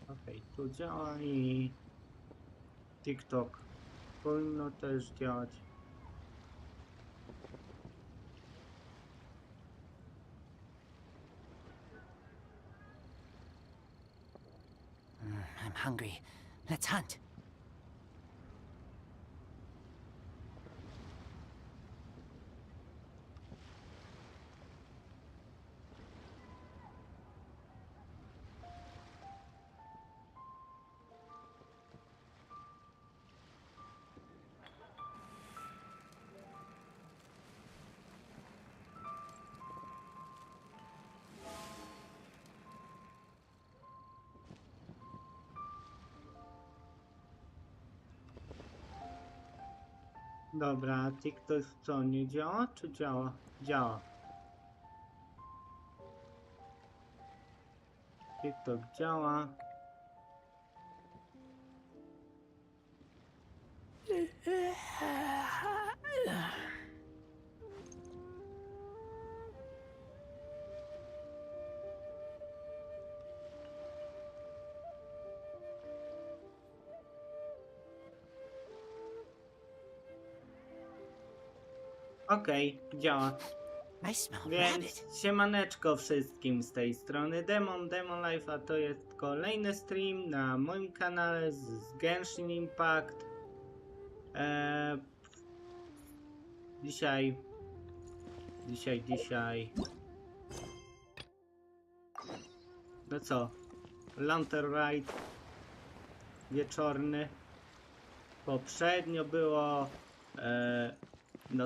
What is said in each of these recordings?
Okej, tu działa i TikTok powinno też działać. I'm hungry. Let's hunt. Dobra, TikTok co, nie działa, czy działa? Działa. TikTok działa. Okej, działa. I smell Więc rabbit. siemaneczko wszystkim z tej strony Demon Life, a to jest kolejny stream na moim kanale z Genshin Impact. Dzisiaj. No co? Latern Rite wieczorny. Poprzednio było no,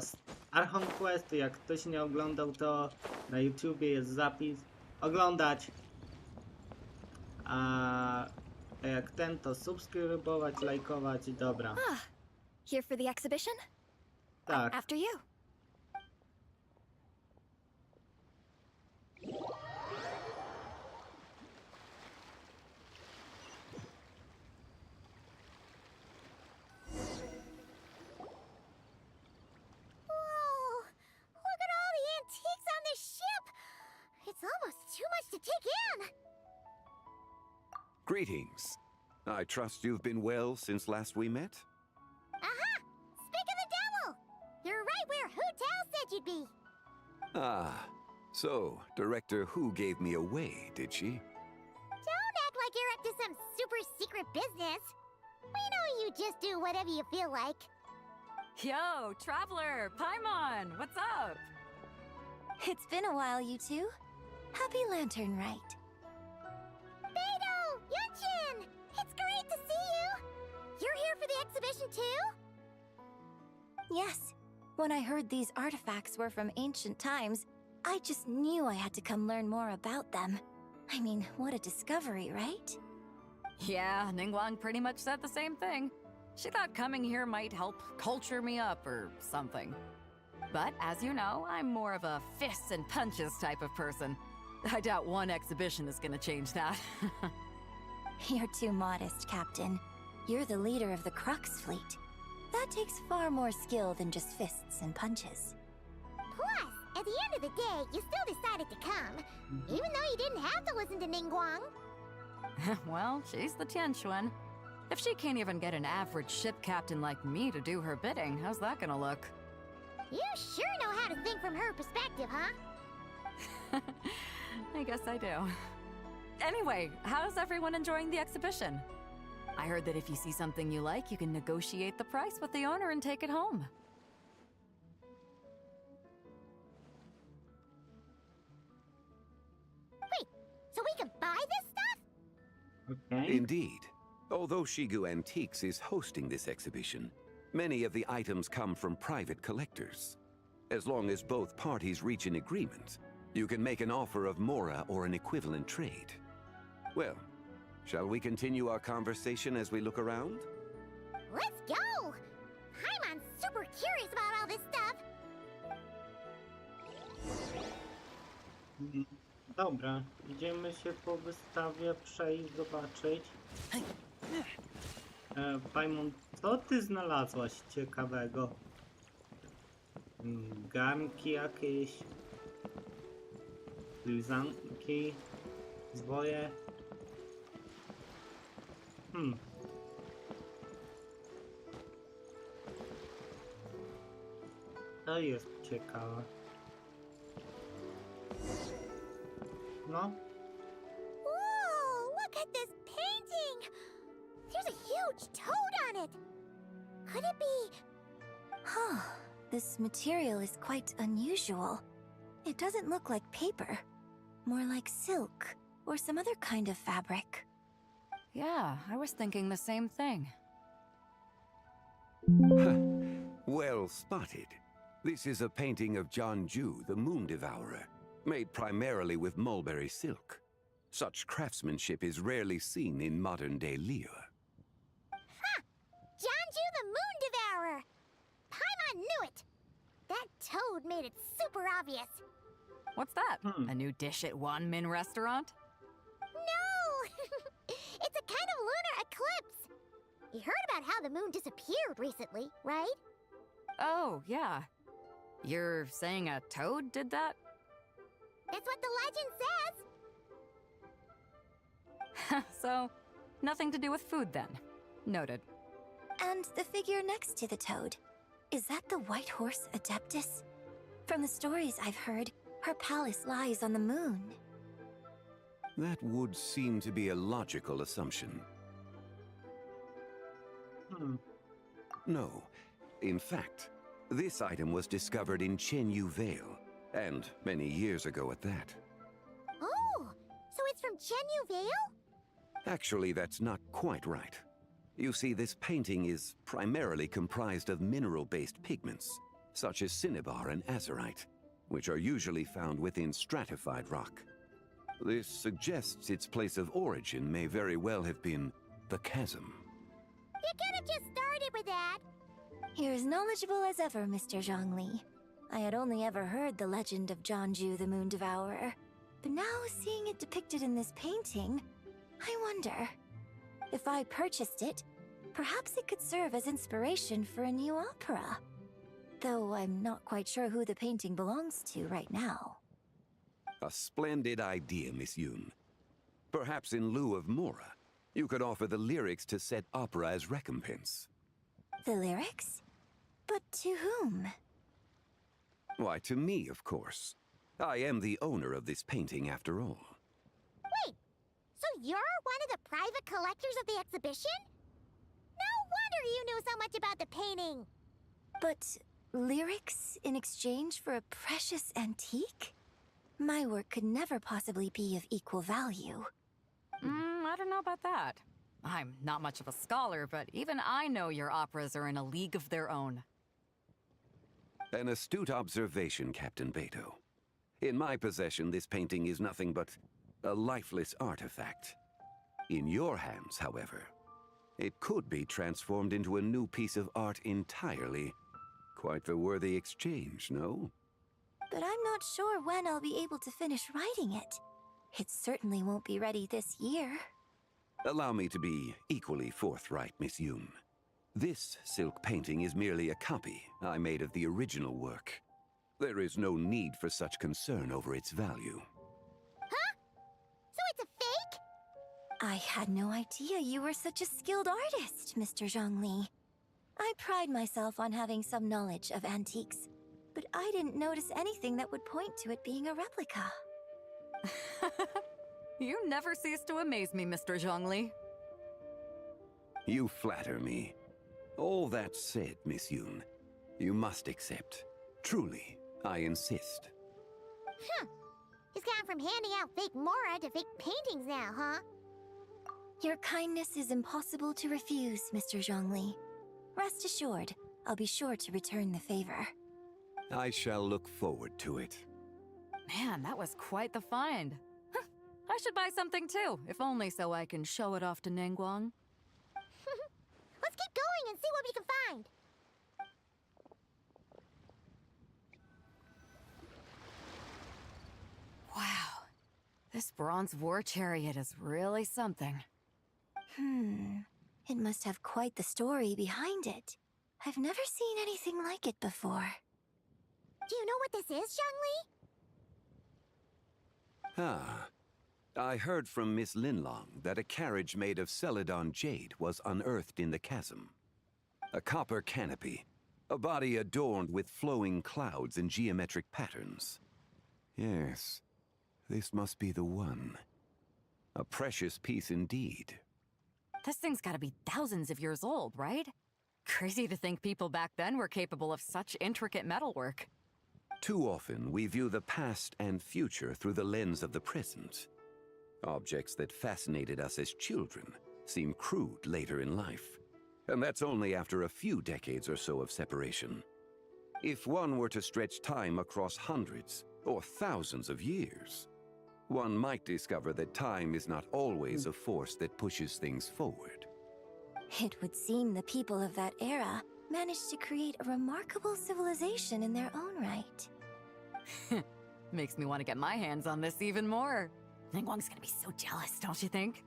Archon Questy. Jak ktoś nie oglądał, to na YouTubie jest zapis. Oglądać. A jak ten, to subskrybować, lajkować. Dobra. Here for the exhibition? Tak. After you. Whoa! Look at all the antiques on this ship! It's almost too much to take in! Greetings. I trust you've been well since last we met? Aha! Speak of the devil! You're right where Hu Tao said you'd be! Ah, so Director Hu gave me away, did she? Don't act like you're up to some super secret business! We know you just do whatever you feel like. Yo, Traveler, Paimon, what's up? It's been a while, you two. Happy Lantern Rite. Beidou! Yunchin! It's great to see you! You're here for the exhibition too? Yes. When I heard these artifacts were from ancient times, I just knew I had to come learn more about them. I mean, what a discovery, right? Yeah, Ningguang pretty much said the same thing. She thought coming here might help culture me up or something. But as you know, I'm more of a fists and punches type of person. I doubt one exhibition is gonna change that. You're too modest, Captain. You're the leader of the Crux fleet. That takes far more skill than just fists and punches. Plus, at the end of the day, you still decided to come, even though you didn't have to listen to Ningguang. Well, she's the Tianquan. If she can't even get an average ship captain like me to do her bidding, how's that gonna look? You sure know how to think from her perspective, huh? I guess I do. Anyway, how's everyone enjoying the exhibition? I heard that if you see something you like, you can negotiate the price with the owner and take it home. Wait, so we can buy this stuff? Okay. Indeed. Although Shigu Antiques is hosting this exhibition, many of the items come from private collectors. As long as both parties reach an agreement, you can make an offer of mora or an equivalent trade. Well, shall we continue our conversation as we look around? Let's go! Paimon's super curious about all this stuff. Dobra, idziemy się po wystawie przejść, zobaczyć. Paimon, co ty znalazłaś ciekawego? Garnki jakieś? Lizanki? Zwoje? To jest ciekawe. No, Whoa, look at this painting! There's a huge toad on it! Could it be... Huh. This material is quite unusual. It doesn't look like paper. More like silk, or some other kind of fabric. Yeah, I was thinking the same thing. Well spotted. This is a painting of Jianju, the Moon Devourer, made primarily with mulberry silk. Such craftsmanship is rarely seen in modern-day Liyue. Jianju the Moon Devourer! Paimon knew it! That toad made it super obvious. What's that? A new dish at Wanmin restaurant? No! It's a kind of lunar eclipse. You heard about how the moon disappeared recently, right? Oh, yeah. You're saying a toad did that? That's what the legend says. So, nothing to do with food then. Noted. And the figure next to the toad. Is that the white horse Adeptus? From the stories I've heard, her palace lies on the moon. That would seem to be a logical assumption. No. In fact, this item was discovered in Chenyu Vale, and many years ago at that. Oh, so it's from Chenyu Vale? Actually, that's not quite right. You see, this painting is primarily comprised of mineral-based pigments, such as cinnabar and azurite, which are usually found within stratified rock. This suggests its place of origin may very well have been the chasm. You could have just started with that. You're as knowledgeable as ever, Mr. Zhongli. I had only ever heard the legend of Jianju the Moon Devourer, but now seeing it depicted in this painting, I wonder. If I purchased it, perhaps it could serve as inspiration for a new opera. Though I'm not quite sure who the painting belongs to right now. A splendid idea, Miss Yoon. Perhaps in lieu of Mora, you could offer the lyrics to said opera as recompense. The lyrics? But to whom? Why, to me, of course. I am the owner of this painting, after all. Wait, so you're one of the private collectors of the exhibition? No wonder you knew so much about the painting. But lyrics in exchange for a precious antique? My work could never possibly be of equal value. I don't know about that. I'm not much of a scholar, but even I know your operas are in a league of their own. An astute observation, Captain Beto. In my possession, this painting is nothing but a lifeless artifact. In your hands, however, it could be transformed into a new piece of art entirely. Quite the worthy exchange, no? But I'm not sure when I'll be able to finish writing it. It certainly won't be ready this year. Allow me to be equally forthright, Miss Yoon. This silk painting is merely a copy I made of the original work. There is no need for such concern over its value. Huh? So it's a fake? I had no idea you were such a skilled artist, Mr. Zhongli. I pride myself on having some knowledge of antiques, but I didn't notice anything that would point to it being a replica. You never cease to amaze me, Mr. Zhongli. You flatter me. All that said, Miss Yoon, you must accept. Truly, I insist. Huh. He's gone from handing out fake Mora to fake paintings now, huh? Your kindness is impossible to refuse, Mr. Zhongli. Rest assured, I'll be sure to return the favor. I shall look forward to it. Man, that was quite the find. Huh, I should buy something too, if only so I can show it off to Ningguang. Let's keep going and see what we can find. Wow, this bronze war chariot is really something. It must have quite the story behind it. I've never seen anything like it before. Do you know what this is, Zhongli? Ah, I heard from Miss Linlong that a carriage made of Celadon jade was unearthed in the chasm. A copper canopy, a body adorned with flowing clouds and geometric patterns. Yes, this must be the one. A precious piece indeed. This thing's gotta be thousands of years old, right? Crazy to think people back then were capable of such intricate metalwork. Too often, we view the past and future through the lens of the present. Objects that fascinated us as children seem crude later in life. And that's only after a few decades or so of separation. If one were to stretch time across hundreds or thousands of years, one might discover that time is not always a force that pushes things forward. It would seem the people of that era managed to create a remarkable civilization in their own right. Makes me want to get my hands on this even more. Ningguang's gonna be so jealous, don't you think?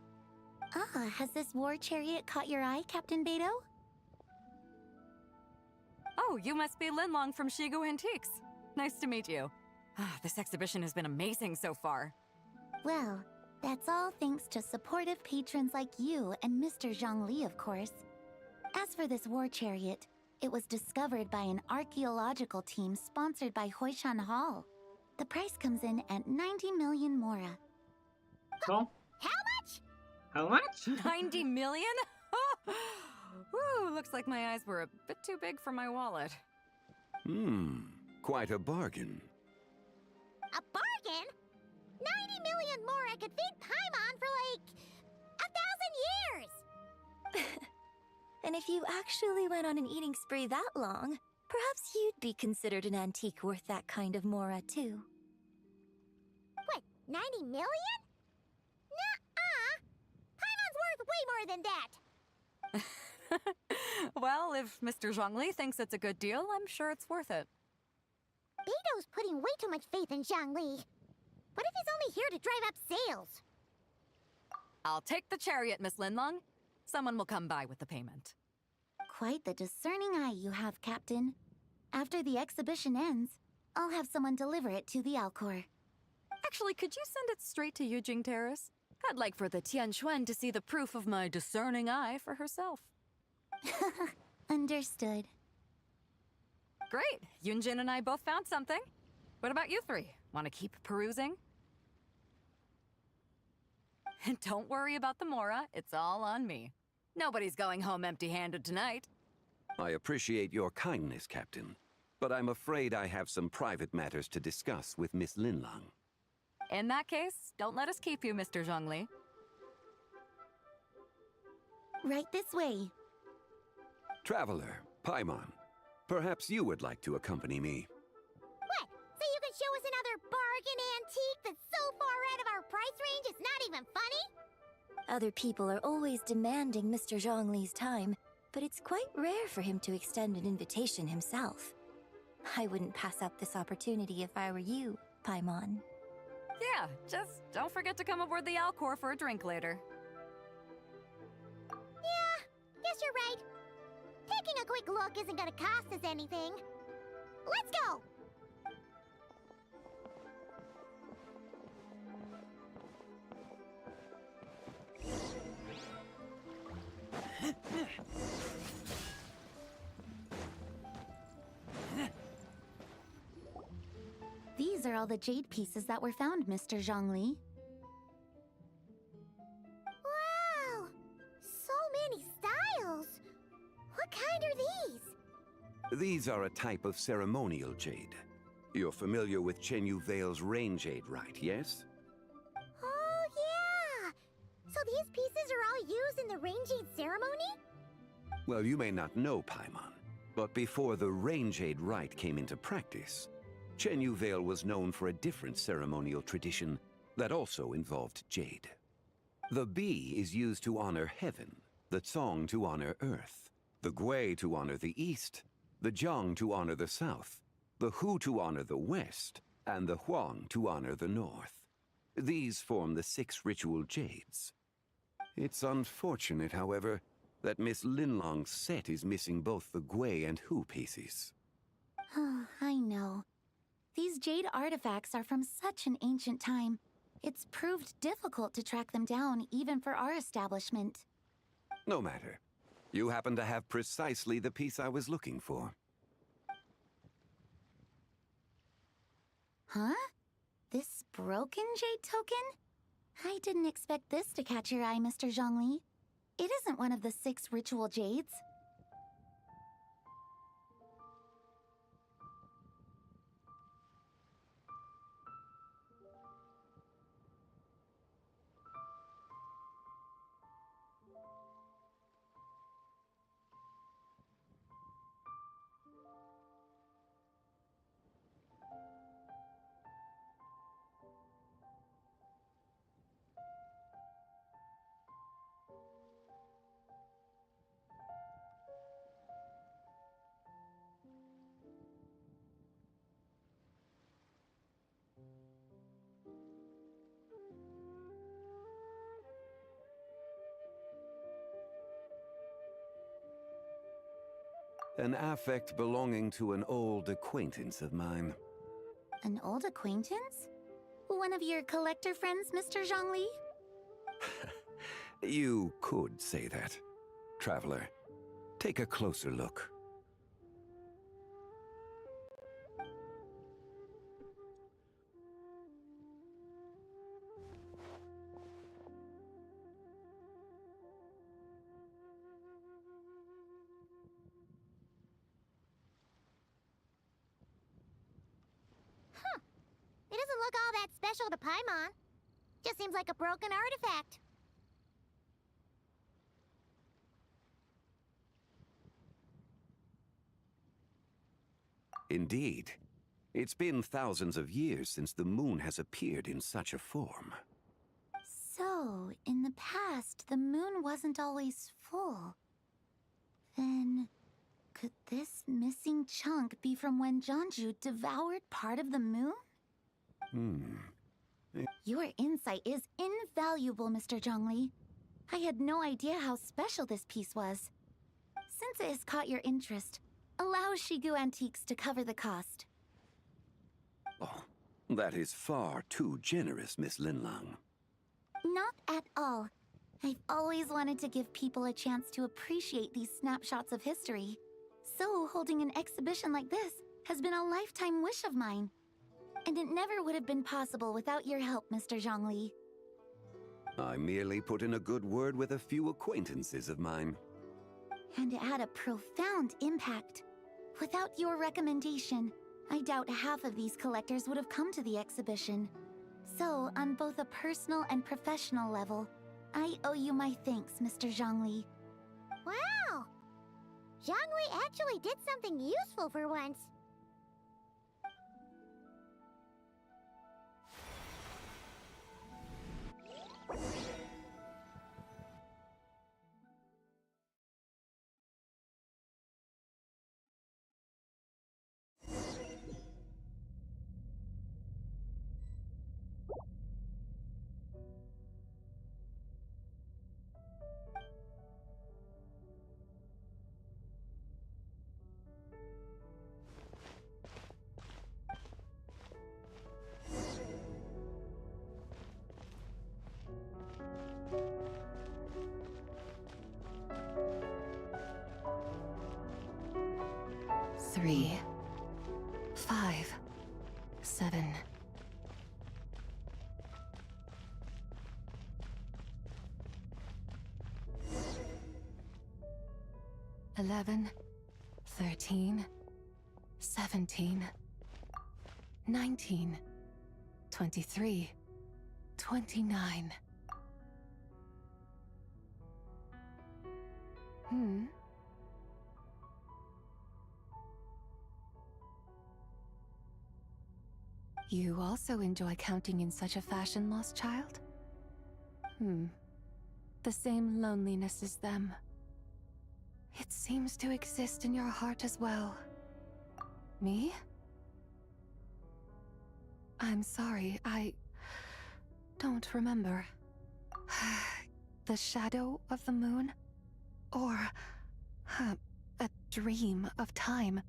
Ah, has this war chariot caught your eye, Captain Beto? Oh, you must be Linlong from Shigu Antiques. Nice to meet you. This exhibition has been amazing so far. Well, that's all thanks to supportive patrons like you and Mr. Zhongli, of course. As for this war chariot, it was discovered by an archaeological team sponsored by Hoishan Hall. The price comes in at 90 million mora. Co? How much? How much? 90 million? Woo, looks like my eyes were a bit too big for my wallet. Quite a bargain. A bargain? 90 million mora could feed Paimon for like 1,000 years! And if you actually went on an eating spree that long, perhaps you'd be considered an antique worth that kind of mora, too. What, 90 million? Nuh-uh! Paimon's worth way more than that! Well, if Mr. Zhongli thinks it's a good deal, I'm sure it's worth it. Beto's putting way too much faith in Zhongli. What if he's only here to drive up sales? I'll take the chariot, Miss Linlong. Someone will come by with the payment. Quite the discerning eye you have, Captain. After the exhibition ends, I'll have someone deliver it to the Alcor. Actually, could you send it straight to Yujing Terrace? I'd like for the Tianquan to see the proof of my discerning eye for herself. Understood. Great! Yunjin and I both found something. What about you three? Want to keep perusing? Don't worry about the mora, it's all on me. Nobody's going home empty-handed tonight. I appreciate your kindness, Captain, but I'm afraid I have some private matters to discuss with Miss Linlong. In that case, don't let us keep you, Mr. Zhongli. Right this way. Traveler, Paimon, perhaps you would like to accompany me. What? So you can show us another bargain antique that's so far out of our price range it's not even funny? Other people are always demanding Mr. Zhongli's time, but it's quite rare for him to extend an invitation himself. I wouldn't pass up this opportunity if I were you, Paimon. Yeah, just don't forget to come aboard the Alcor for a drink later. Yeah, guess you're right. Taking a quick look isn't gonna cost us anything. Let's go! These are all the jade pieces that were found, Mr. Zhongli. Wow! So many styles! What kind are these? These are a type of ceremonial jade. You're familiar with Chenyu Vale's rain jade, right, yes? Oh, yeah! So these pieces are all used in the rain jade ceremony? Well, you may not know, Paimon, but before the rain jade rite came into practice, Chenyu Vale was known for a different ceremonial tradition that also involved jade. The bee is used to honor heaven, the Tsong to honor earth, the Gui to honor the east, the Jiang to honor the south, the Hu to honor the west, and the Huang to honor the north. These form the 6 ritual jades. It's unfortunate, however, that Miss Linlong's set is missing both the Gui and Hu pieces. Oh, I know. These jade artifacts are from such an ancient time. It's proved difficult to track them down, even for our establishment. No matter. You happen to have precisely the piece I was looking for. Huh? This broken jade token? I didn't expect this to catch your eye, Mr. Zhongli. It isn't one of the 6 ritual jades. An affect belonging to an old acquaintance of mine. An old acquaintance? One of your collector friends, Mr. Zhongli? You could say that. Traveler, take a closer look. It doesn't look all that special to Paimon. Just seems like a broken artifact. Indeed. It's been thousands of years since the moon has appeared in such a form. So, in the past, the moon wasn't always full. Then, could this missing chunk be from when Jeonju devoured part of the moon? Your insight is invaluable, Mr. Zhongli. I had no idea how special this piece was. Since it has caught your interest, allow Shigu Antiques to cover the cost. Oh, that is far too generous, Miss Linlang. Not at all. I've always wanted to give people a chance to appreciate these snapshots of history. So, holding an exhibition like this has been a lifetime wish of mine. And it never would have been possible without your help, Mr. Zhongli. I merely put in a good word with a few acquaintances of mine. And it had a profound impact. Without your recommendation, I doubt half of these collectors would have come to the exhibition. So, on both a personal and professional level, I owe you my thanks, Mr. Zhongli. Wow! Zhongli actually did something useful for once. Three, 5, 7. 11, 13, 17, 19, 23, 29. You also enjoy counting in such a fashion, lost child? The same loneliness as them. It seems to exist in your heart as well. Me? I'm sorry, I don't remember. The shadow of the moon? Or a dream of time?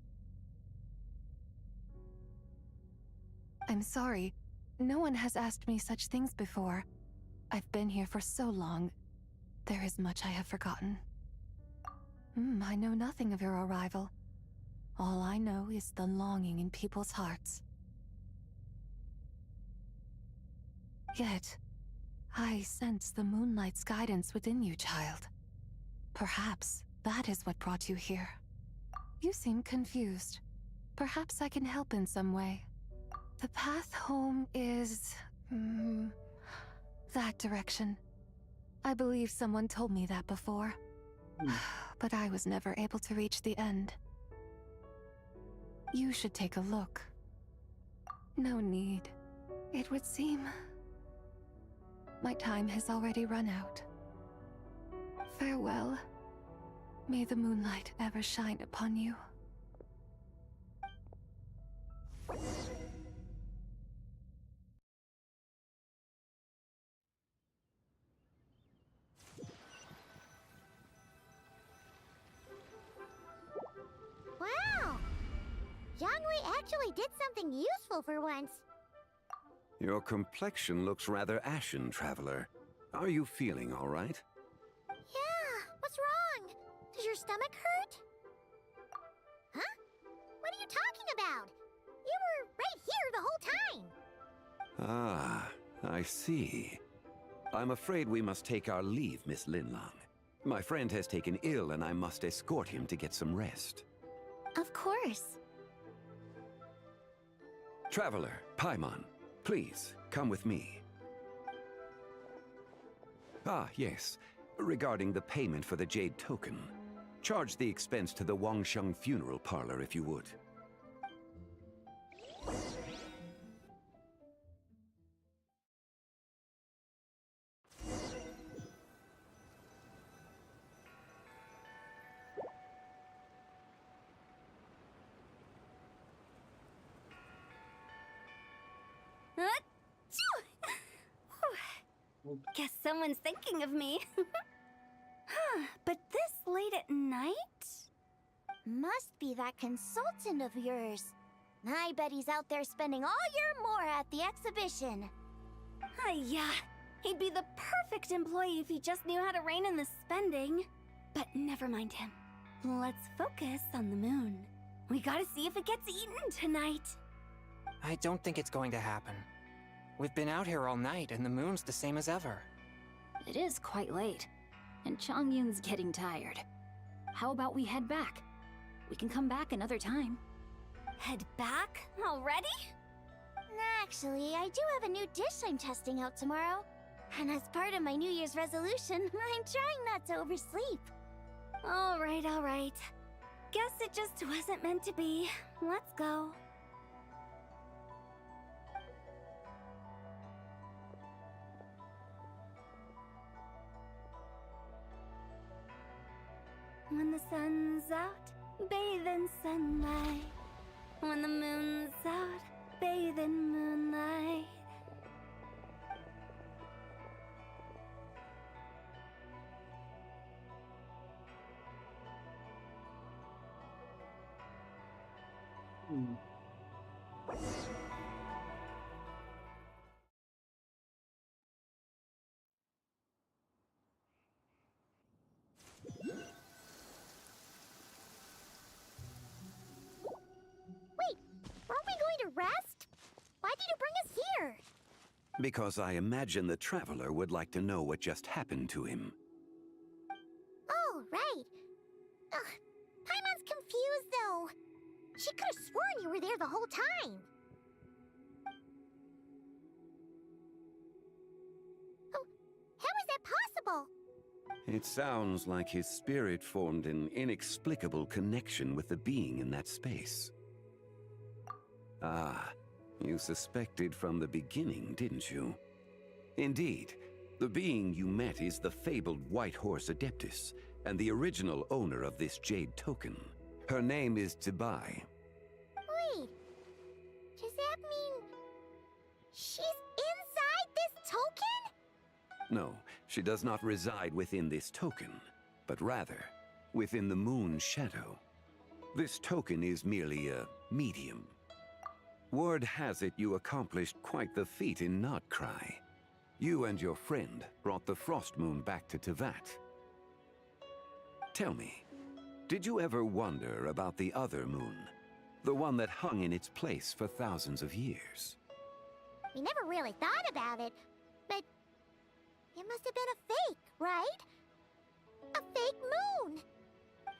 I'm sorry. No one has asked me such things before. I've been here for so long. There is much I have forgotten. I know nothing of your arrival. All I know is the longing in people's hearts. Yet, I sense the moonlight's guidance within you, child. Perhaps that is what brought you here. You seem confused. Perhaps I can help in some way. The path home is... that direction. I believe someone told me that before. But I was never able to reach the end. You should take a look. No need. It would seem... my time has already run out. Farewell. May the moonlight ever shine upon you. Wow! Zhongli actually did something useful for once. Your complexion looks rather ashen, traveler. Are you feeling all right? Yeah, what's wrong? Does your stomach hurt? Huh? What are you talking about? You were right here the whole time. Ah, I see. I'm afraid we must take our leave, Miss Linlong. My friend has taken ill and I must escort him to get some rest. Of course. Traveler, Paimon, please, come with me. Ah, yes. Regarding the payment for the Jade Token. Charge the expense to the Wangsheng Funeral Parlor if you would. Guess someone's thinking of me. But this late at night? Must be that consultant of yours. I bet he's out there spending all year more at the exhibition. Yeah, he'd be the perfect employee if he just knew how to rein in the spending. But never mind him. Let's focus on the moon. We gotta see if it gets eaten tonight. I don't think it's going to happen. We've been out here all night, and the moon's the same as ever. It is quite late, and Chongyun's getting tired. How about we head back? We can come back another time. Head back? Already? Actually, I do have a new dish I'm testing out tomorrow. And as part of my New Year's resolution, I'm trying not to oversleep. Alright, alright. Guess it just wasn't meant to be. Let's go. When the sun's out, bathe in sunlight. When the moon's out, bathe in moonlight. Aren't we going to rest? Why did you bring us here? Because I imagine the traveler would like to know what just happened to him. Oh, right. Ugh, Paimon's confused, though. She could have sworn you were there the whole time. Oh, how is that possible? It sounds like his spirit formed an inexplicable connection with the being in that space. Ah, you suspected from the beginning, didn't you? Indeed, the being you met is the fabled White Horse Adeptus, and the original owner of this Jade Token. Her name is Zibai. Wait, does that mean she's inside this token? No, she does not reside within this token, but rather within the moon's shadow. This token is merely a medium. Word has it you accomplished quite the feat in Notcry. You and your friend brought the Frost Moon back to Teyvat. Tell me, did you ever wonder about the other moon? The one that hung in its place for thousands of years? We never really thought about it, but it must have been a fake, right? A fake moon!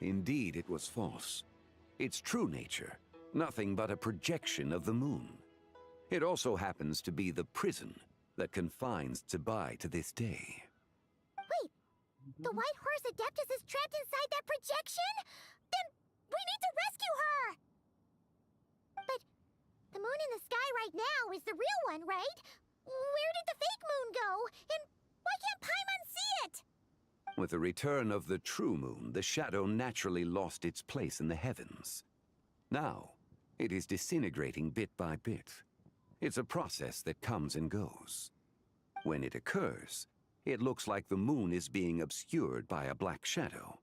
Indeed, it was false. Its true nature, nothing but a projection of the moon. It also happens to be the prison that confines Zibai to this day. Wait, the White Horse Adeptus is trapped inside that projection? Then we need to rescue her! But the moon in the sky right now is the real one, right? Where did the fake moon go? And why can't Paimon see it? With the return of the true moon, the shadow naturally lost its place in the heavens. Now, it is disintegrating bit by bit. It's a process that comes and goes. When it occurs, it looks like the moon is being obscured by a black shadow.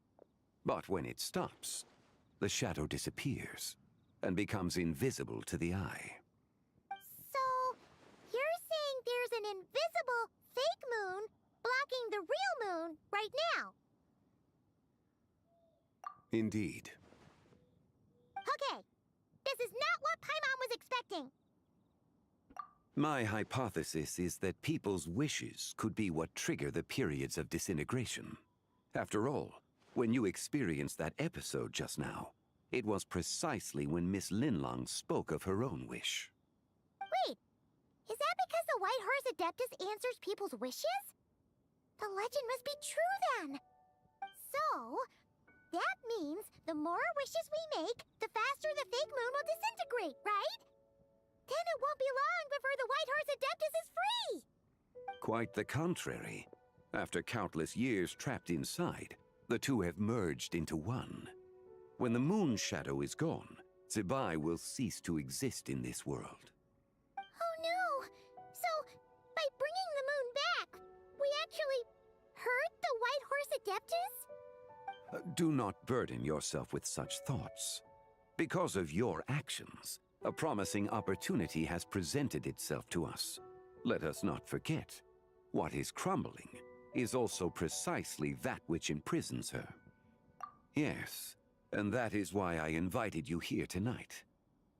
But when it stops, the shadow disappears and becomes invisible to the eye. So, you're saying there's an invisible fake moon blocking the real moon right now? Indeed. Okay, this is not what Paimon was expecting. My hypothesis is that people's wishes could be what trigger the periods of disintegration. After all, when you experienced that episode just now, it was precisely when Miss Linlong spoke of her own wish. Wait, is that because the White Horse Adeptus answers people's wishes? The legend must be true then. So, that means the more wishes we make, the faster the fake moon will disintegrate, right? Then it won't be long before the White Horse Adeptus is free! Quite the contrary. After countless years trapped inside, the two have merged into one. When the moon shadow is gone, Zibai will cease to exist in this world. Oh no! So, by bringing the moon back, we actually hurt the White Horse Adeptus? Do not burden yourself with such thoughts. Because of your actions, a promising opportunity has presented itself to us. Let us not forget, what is crumbling is also precisely that which imprisons her. Yes, and that is why I invited you here tonight.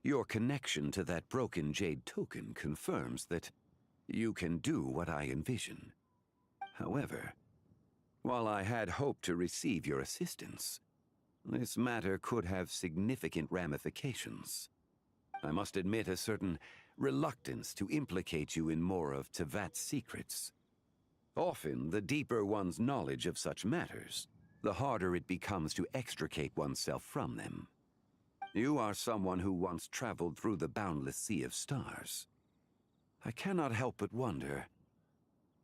Your connection to that broken jade token confirms that you can do what I envision. However, while I had hoped to receive your assistance, this matter could have significant ramifications. I must admit a certain reluctance to implicate you in more of Teyvat's secrets. Often, the deeper one's knowledge of such matters, the harder it becomes to extricate oneself from them. You are someone who once traveled through the boundless sea of stars. I cannot help but wonder,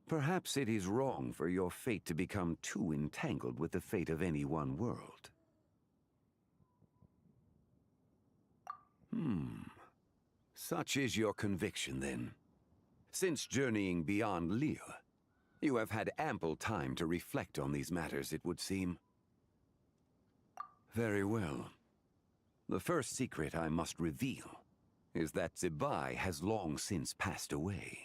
perhaps it is wrong for your fate to become too entangled with the fate of any one world. Such is your conviction, then. Since journeying beyond Lille, you have had ample time to reflect on these matters, it would seem. Very well. The first secret I must reveal is that Zibai has long since passed away.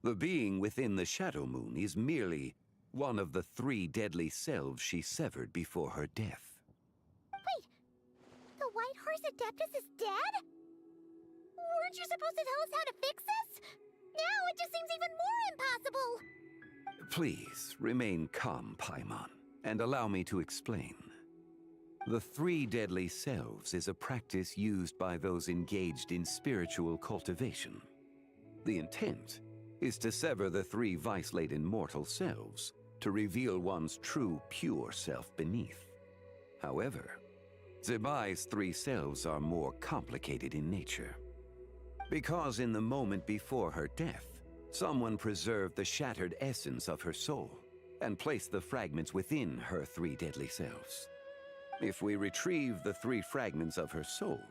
The being within the Shadow Moon is merely one of the 3 deadly selves she severed before her death. Wait, the White Horse Adeptus is dead? Weren't you supposed to tell us how to fix this? Now it just seems even more impossible! Please, remain calm, Paimon, and allow me to explain. The 3 deadly selves is a practice used by those engaged in spiritual cultivation. The intent is to sever the 3 vice-laden mortal selves to reveal one's true, pure self beneath. However, Zibai's 3 selves are more complicated in nature. Because in the moment before her death, someone preserved the shattered essence of her soul and placed the fragments within her 3 deadly selves. If we retrieve the 3 fragments of her soul,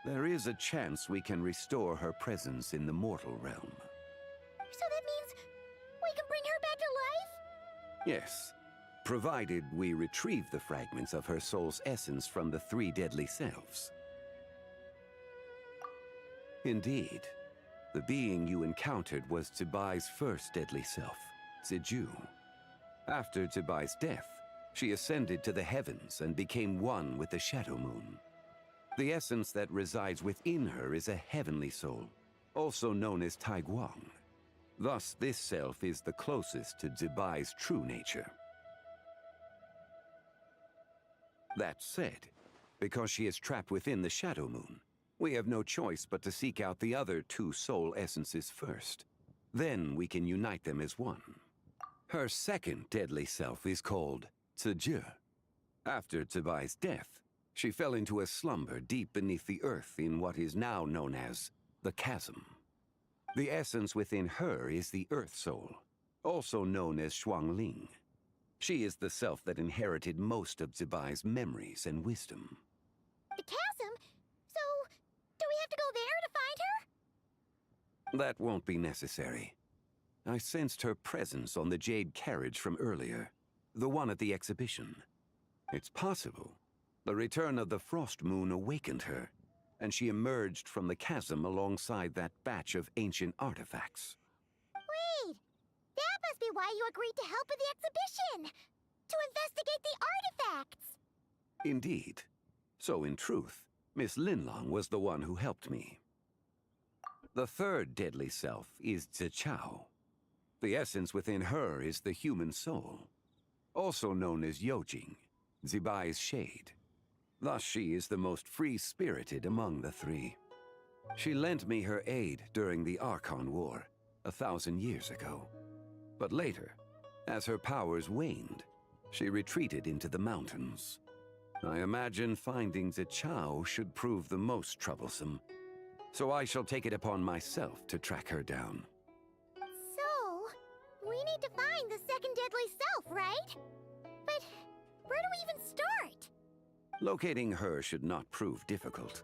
there is a chance we can restore her presence in the mortal realm. So that means we can bring her back to life? Yes, provided we retrieve the fragments of her soul's essence from the 3 deadly selves. Indeed. The being you encountered was Zibai's first deadly self, Ziju. After Zibai's death, she ascended to the heavens and became one with the Shadow Moon. The essence that resides within her is a heavenly soul, also known as Taiguang. Thus, this self is the closest to Zibai's true nature. That said, because she is trapped within the Shadow Moon, we have no choice but to seek out the other two soul essences first. Then we can unite them as one. Her second deadly self is called GRZE. After Zibai's death, she fell into a slumber deep beneath the earth in what is now known as the Chasm. The essence within her is the Earth Soul, also known as Xuangling. She is the self that inherited most of Zibai's memories and wisdom. The chasm? So, do we have to go there to find her? That won't be necessary. I sensed her presence on the jade carriage from earlier, the one at the exhibition. It's possible. The return of the Frost Moon awakened her, and she emerged from the chasm alongside that batch of ancient artifacts. Wait! That must be why you agreed to help with the exhibition! To investigate the artifacts! Indeed. So in truth, Miss Linlong was the one who helped me. The third deadly self is Zichao. The essence within her is the human soul, also known as Yojing, Zibai's shade. Thus she is the most free-spirited among the three. She lent me her aid during the Archon War, 1,000 years ago. But later, as her powers waned, she retreated into the mountains. I imagine finding Zichao should prove the most troublesome, so I shall take it upon myself to track her down. So, we need to find the second deadly self, right? But where do we even start? Locating her should not prove difficult.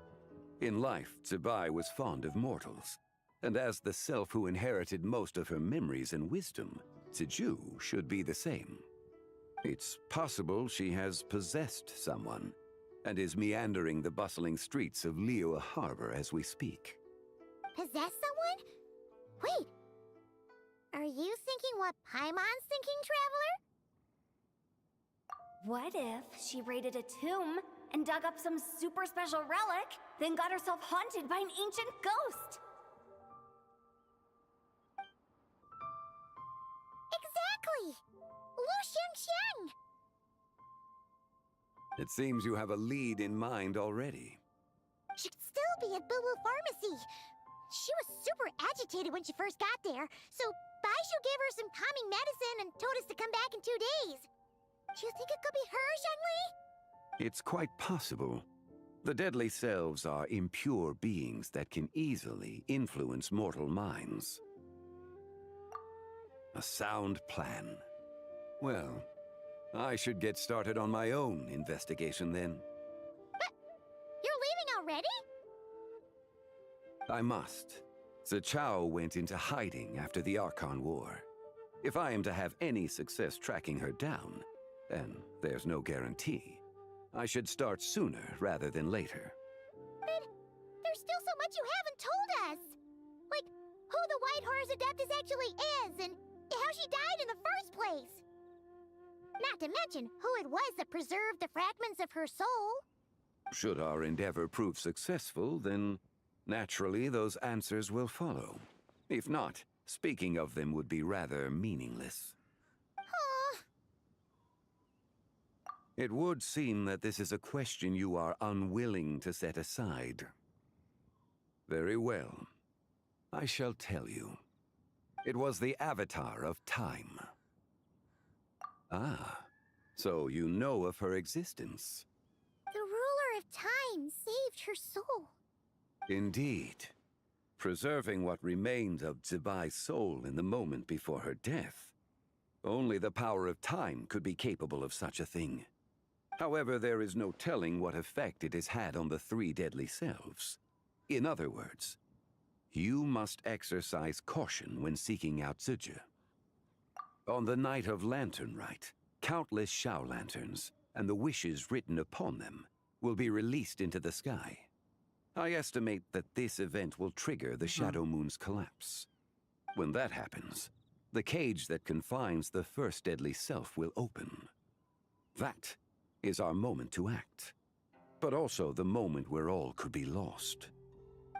In life, Zibai was fond of mortals, and as the self who inherited most of her memories and wisdom, Ziju should be the same. It's possible she has possessed someone, and is meandering the bustling streets of Liyue Harbor as we speak. Possess someone? Wait! Are you thinking what Paimon's thinking, Traveler? What if she raided a tomb and dug up some super special relic, then got herself haunted by an ancient ghost? Exactly! Lu Xiangxiang! It seems you have a lead in mind already. She could still be at Boo Boo Pharmacy. She was super agitated when she first got there, so Baishu gave her some calming medicine and told us to come back in 2 days. Do you think it could be her, Zhengli? It's quite possible. The deadly selves are impure beings that can easily influence mortal minds. A sound plan. Well, I should get started on my own investigation then. But you're leaving already? I must. Zichao went into hiding after the Archon War. If I am to have any success tracking her down, and there's no guarantee, I should start sooner rather than later. But there's still so much you haven't told us! Like, who the White Horse Adeptus actually is, and how she died in the first place! Not to mention who it was that preserved the fragments of her soul. Should our endeavor prove successful, then naturally those answers will follow. If not, speaking of them would be rather meaningless. It would seem that this is a question you are unwilling to set aside. Very well. I shall tell you. It was the avatar of time. Ah, so you know of her existence. The ruler of time saved her soul. Indeed. Preserving what remained of Zibai's soul in the moment before her death. Only the power of time could be capable of such a thing. However, there is no telling what effect it has had on the three deadly selves. In other words, you must exercise caution when seeking out GRZE. On the night of Lantern Rite, countless Shao lanterns, and the wishes written upon them, will be released into the sky. I estimate that this event will trigger the Shadow Moon's collapse. When that happens, the cage that confines the first deadly self will open. That is our moment to act, but also the moment where all could be lost.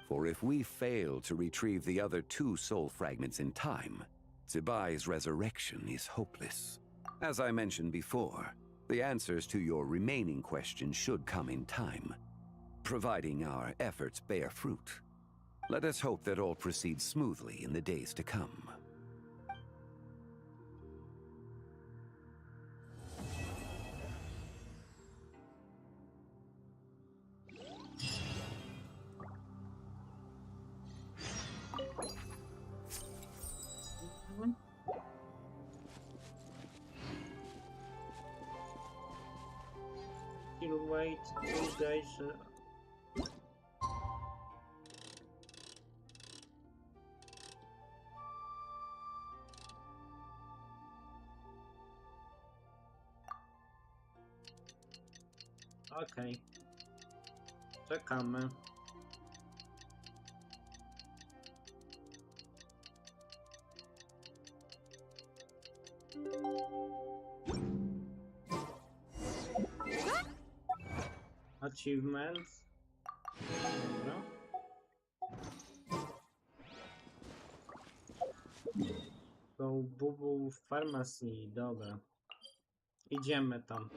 For if we fail to retrieve the other 2 soul fragments in time, Zibai's resurrection is hopeless. As I mentioned before, the answers to your remaining questions should come in time, providing our efforts bear fruit. Let us hope that all proceeds smoothly in the days to come. He'll wait 2 days. Okej. Czekamy. Achievements. Dobra. Go Bubu w farmacji. Dobra. Idziemy tam.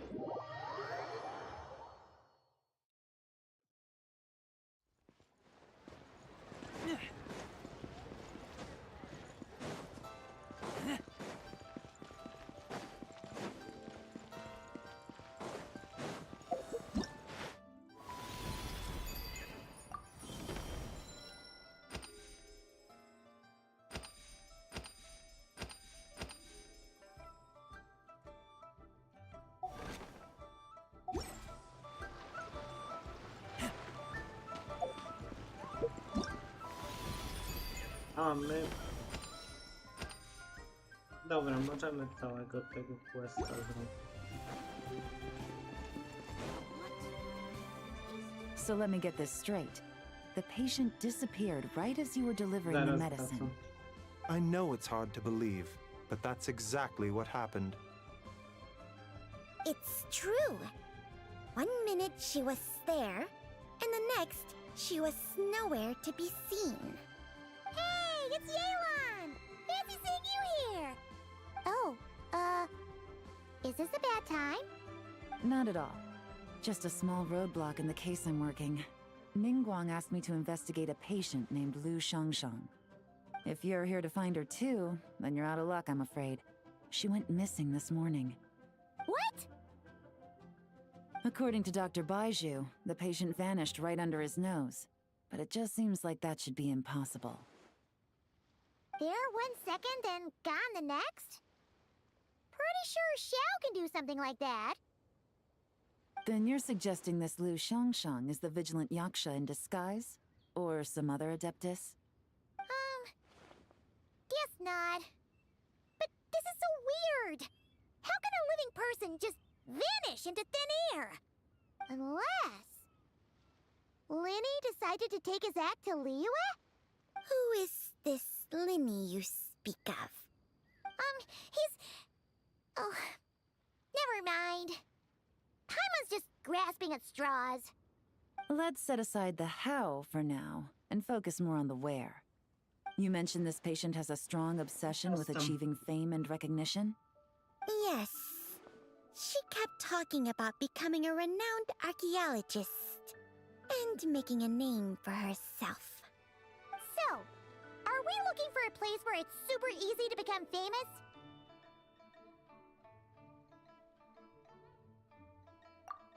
A my... Dobra, możemy całego tego questa zrobić. So let me get this straight. The patient disappeared right as you were delivering the Zaraz medicine. wracam. I know it's hard to believe, but that's exactly what happened. It's true. 1 minute she was there, and the next she was nowhere to be seen. Hey, it's Yelan! Fancy seeing you here! Oh, is this a bad time? Not at all. Just a small roadblock in the case I'm working. Ningguang asked me to investigate a patient named Lu Shangshang. If you're here to find her too, then you're out of luck, I'm afraid. She went missing this morning. What? According to Dr. Baizhu, the patient vanished right under his nose. But it just seems like that should be impossible. There 1 second and gone the next? Pretty sure Xiao can do something like that. Then you're suggesting this Lu Shangshang is the vigilant Yaksha in disguise? Or some other adeptus? Guess not. But this is so weird. How can a living person just vanish into thin air? Unless... Linny decided to take his act to Liyue? Who is this Linny you speak of? He's... Oh, never mind. Paimon's just grasping at straws. Let's set aside the how for now, and focus more on the where. You mentioned this patient has a strong obsession with achieving fame and recognition? Yes. She kept talking about becoming a renowned archaeologist and making a name for herself. So, are we looking for a place where it's super easy to become famous?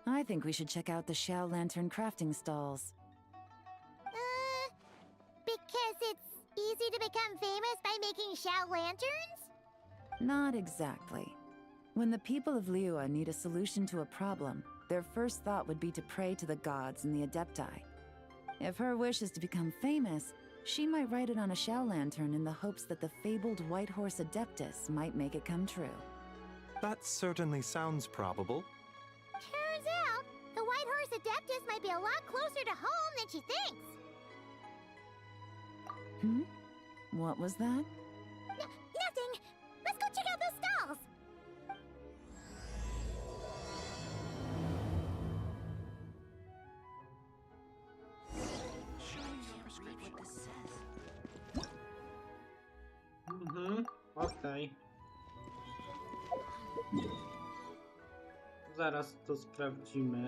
I think we should check out the Xiao Lantern crafting stalls. Because it's easy to become famous by making Xiao lanterns? Not exactly. When the people of Liyue need a solution to a problem, their first thought would be to pray to the gods and the Adepti. If her wish is to become famous, she might write it on a Xiao Lantern in the hopes that the fabled White Horse Adeptus might make it come true. That certainly sounds probable. Turns out, the White White Horse Adeptus might be a lot closer to home than she thinks. Hmm? What was that? Nothing. Let's go check out those stalls. Okej. Zaraz to sprawdzimy.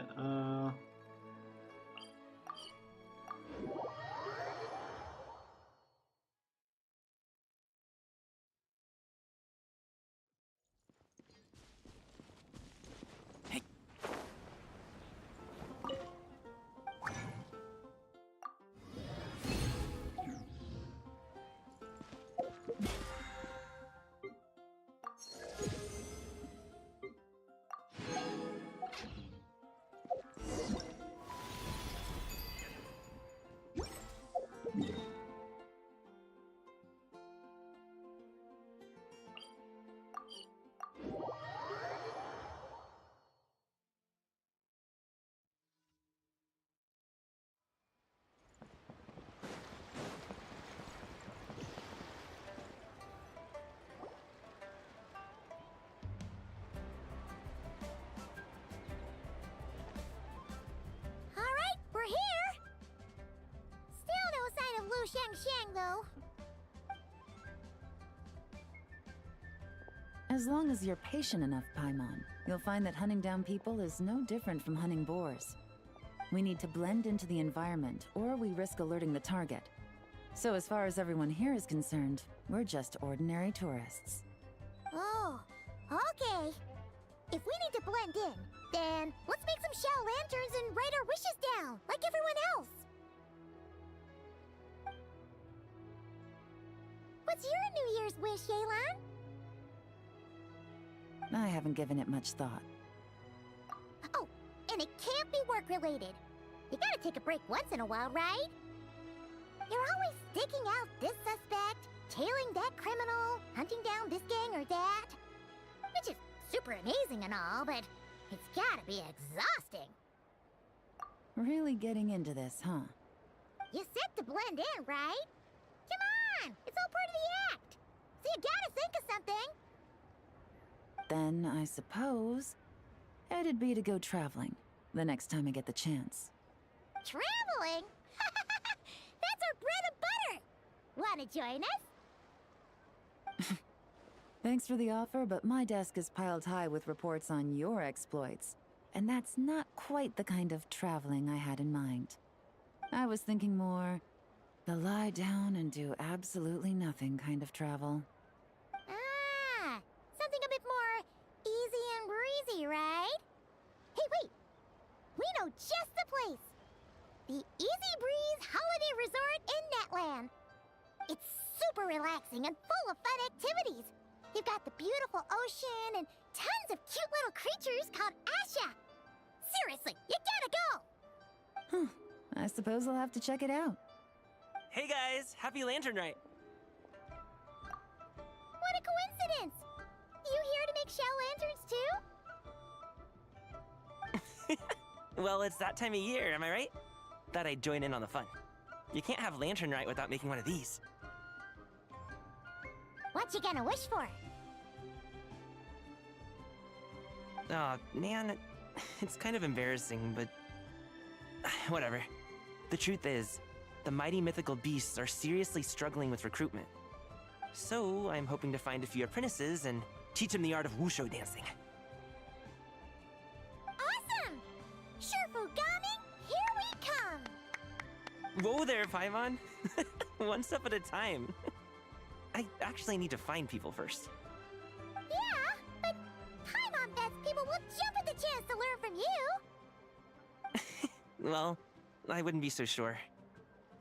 We're here! Still no sign of Lu Shang, though. As long as you're patient enough, Paimon, you'll find that hunting down people is no different from hunting boars. We need to blend into the environment, or we risk alerting the target. So as far as everyone here is concerned, we're just ordinary tourists. Oh, okay. If we need to blend in, then let's make some shell lanterns and write our wishes down, like everyone else. What's your New Year's wish, Yelan? I haven't given it much thought. Oh, and it can't be work-related. You gotta take a break once in a while, right? You're always digging out this suspect, tailing that criminal, hunting down this gang or that. Which is super amazing and all, but it's gotta be exhausting. Really getting into this, huh? You said to blend in, right? Come on! It's all part of the act! So you gotta think of something! Then, I suppose, it'd be to go traveling, the next time I get the chance. Traveling? That's our bread and butter! Wanna join us? Thanks for the offer, but my desk is piled high with reports on your exploits. And that's not quite the kind of traveling I had in mind. I was thinking more the lie down and do absolutely nothing kind of travel. Ah, something a bit more easy and breezy, right? Hey, wait! We know just the place! The Easy Breeze Holiday Resort in Netland. It's super relaxing and full of fun activities. You've got the beautiful ocean and tons of cute little creatures called Asha. Seriously, you gotta go! I suppose I'll have to check it out. Hey guys, happy Lantern Rite! What a coincidence! You here to make shell lanterns too? Well, it's that time of year, am I right? Thought I'd join in on the fun. You can't have Lantern Rite without making one of these. What you gonna wish for? Aw, man, it's kind of embarrassing, but whatever. The truth is, the mighty mythical beasts are seriously struggling with recruitment. So I'm hoping to find a few apprentices and teach them the art of wushu dancing. Awesome! Shurfugami, here we come! Whoa there, Paimon! One step at a time. I actually need to find people first. Yeah, but Paimon Fest people will jump at the chance to learn from you! Well, I wouldn't be so sure.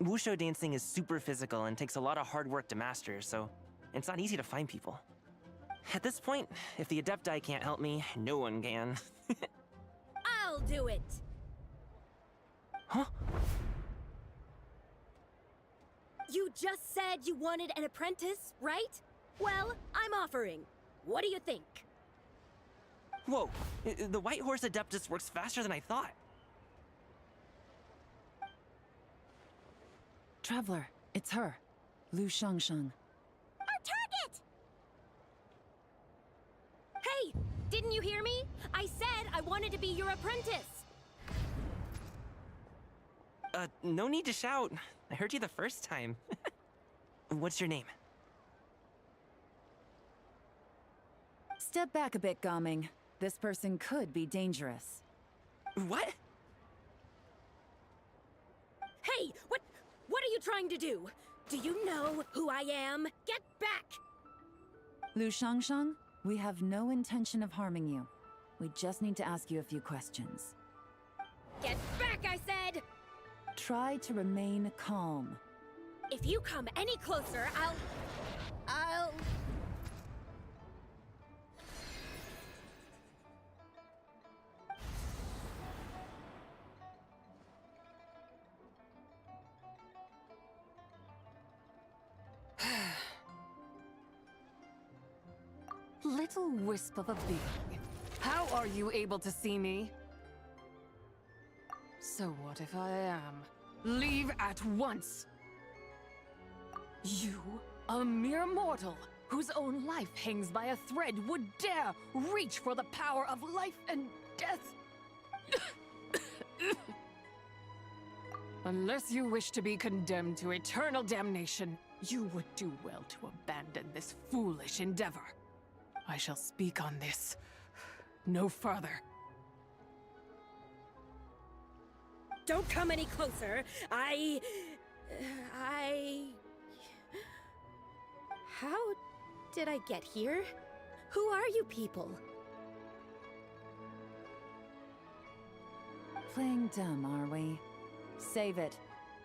Wushu dancing is super physical and takes a lot of hard work to master, so it's not easy to find people. At this point, if the Adepti can't help me, no one can. I'll do it! Huh? You just said you wanted an apprentice, right? Well, I'm offering. What do you think? Whoa, the White Horse Adeptus works faster than I thought. Traveler, it's her. Lu Shangsheng. Our target! Hey, didn't you hear me? I said I wanted to be your apprentice. No need to shout. I heard you the first time. What's your name? Step back a bit, Gaming. This person could be dangerous. What? Hey, what are you trying to do? Do you know who I am? Get back! Lu Shangsheng, we have no intention of harming you. We just need to ask you a few questions. Get back, I said! Try to remain calm. If you come any closer, I'll... Little wisp of a being. How are you able to see me? So what if I am? Leave at once! You, a mere mortal, whose own life hangs by a thread, would dare reach for the power of life and death? Unless you wish to be condemned to eternal damnation, you would do well to abandon this foolish endeavor. I shall speak on this no further. Don't come any closer. How did I get here? Who are you people? Playing dumb, are we? Save it.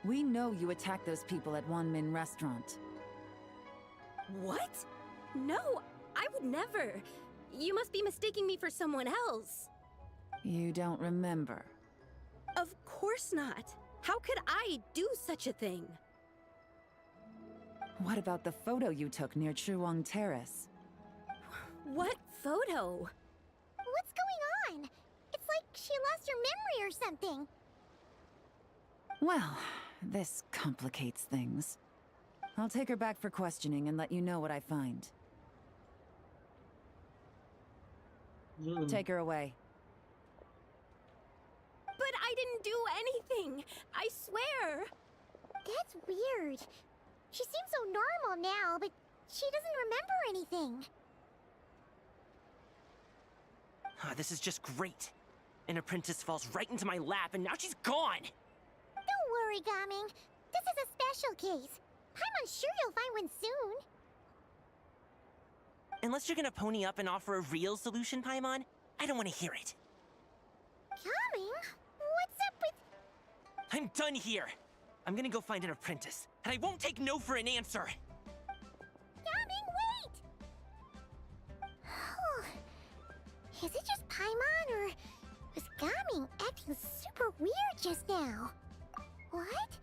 We know you attacked those people at Wanmin Restaurant. What? No, I would never. You must be mistaking me for someone else. You don't remember? Of course not. How could I do such a thing? What about the photo you took near Chuang Terrace? What photo? What's going on? It's like she lost her memory or something. Well, this complicates things. I'll take her back for questioning and let you know what I find. Take her away. But I didn't do anything. I swear. That's weird. She seems so normal now, but she doesn't remember anything. This is just great. An apprentice falls right into my lap, and now she's gone! Don't worry, Gaming. This is a special case. I'm sure you'll find one soon. Unless you're gonna pony up and offer a real solution, Paimon, I don't want to hear it. Gaming? What's up with... I'm done here! I'm gonna go find an apprentice, and I won't take no for an answer! Gaming, wait! Is it just Paimon, or was Gaming acting super weird just now? What?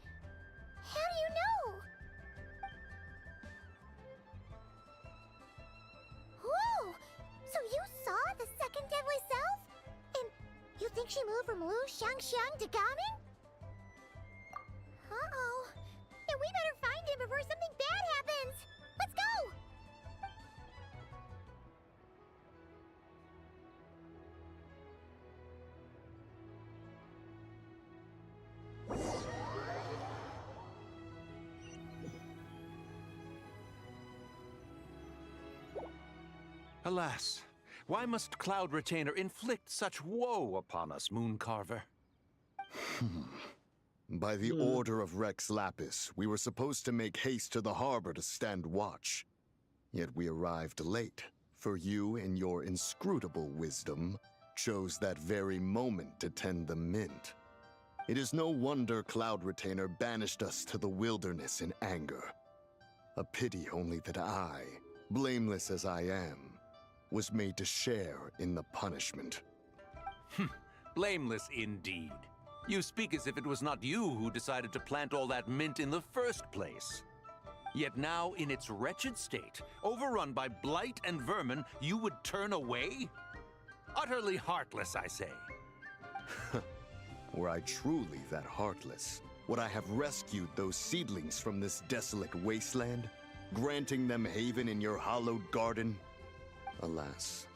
How do you know? Whoa! So you saw the second deadly self? And you think she moved from Lu Shangsheng to Gaming? Uh-oh. Then we better find him before something bad happens! Let's go! Alas, why must Cloud Retainer inflict such woe upon us, Mooncarver? By the order of Rex Lapis, we were supposed to make haste to the harbor to stand watch. Yet we arrived late, for you, in your inscrutable wisdom, chose that very moment to tend the mint. It is no wonder Cloud Retainer banished us to the wilderness in anger. A pity only that I, blameless as I am, was made to share in the punishment. Blameless indeed. You speak as if it was not you who decided to plant all that mint in the first place. Yet now, in its wretched state, overrun by blight and vermin, you would turn away? Utterly heartless, I say. Were I truly that heartless, Would I have rescued those seedlings from this desolate wasteland, granting them haven in your hallowed garden? Alas,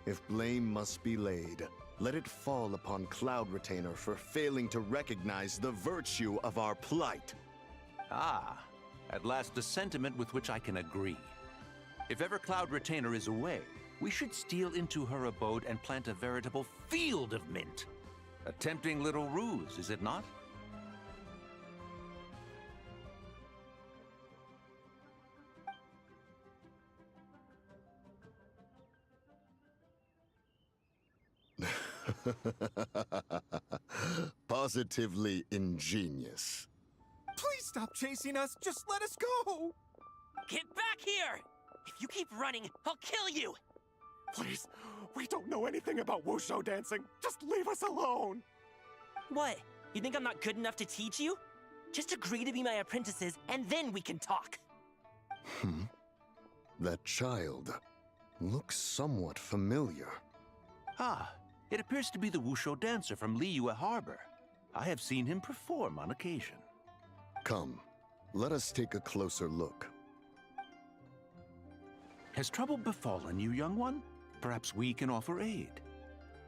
if blame must be laid, let it fall upon Cloud Retainer for failing to recognize the virtue of our plight. Ah, at last a sentiment with which I can agree. If ever Cloud Retainer is away, we should steal into her abode and plant a veritable field of mint. A tempting little ruse, is it not? Positively ingenious. Please stop chasing us. Just let us go. Get back here! If you keep running, I'll kill you! Please, we don't know anything about wushu dancing. Just leave us alone. What? You think I'm not good enough to teach you? Just agree to be my apprentices, and then we can talk. That child looks somewhat familiar. Ah, it appears to be the wushu dancer from Liyue Harbor. I have seen him perform on occasion. Come, let us take a closer look. Has trouble befallen you, young one? Perhaps we can offer aid.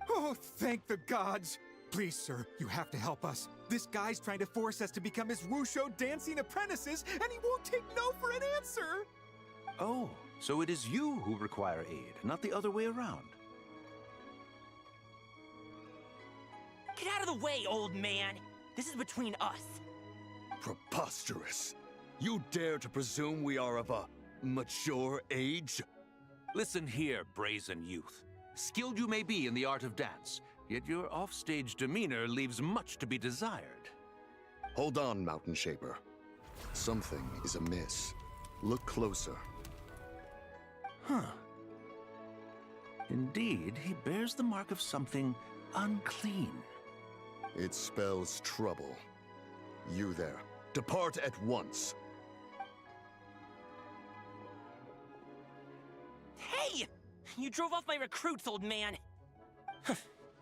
Oh, thank the gods. Please, sir, you have to help us. This guy's trying to force us to become his wushu dancing apprentices, and he won't take no for an answer. Oh, so it is you who require aid, not the other way around. Get out of the way, old man! This is between us. Preposterous. You dare to presume we are of a mature age? Listen here, brazen youth. Skilled you may be in the art of dance, yet your offstage demeanor leaves much to be desired. Hold on, Mountain Shaper. Something is amiss. Look closer. Huh. Indeed, he bears the mark of something unclean. It spells trouble. You there, depart at once. Hey! You drove off my recruits, old man!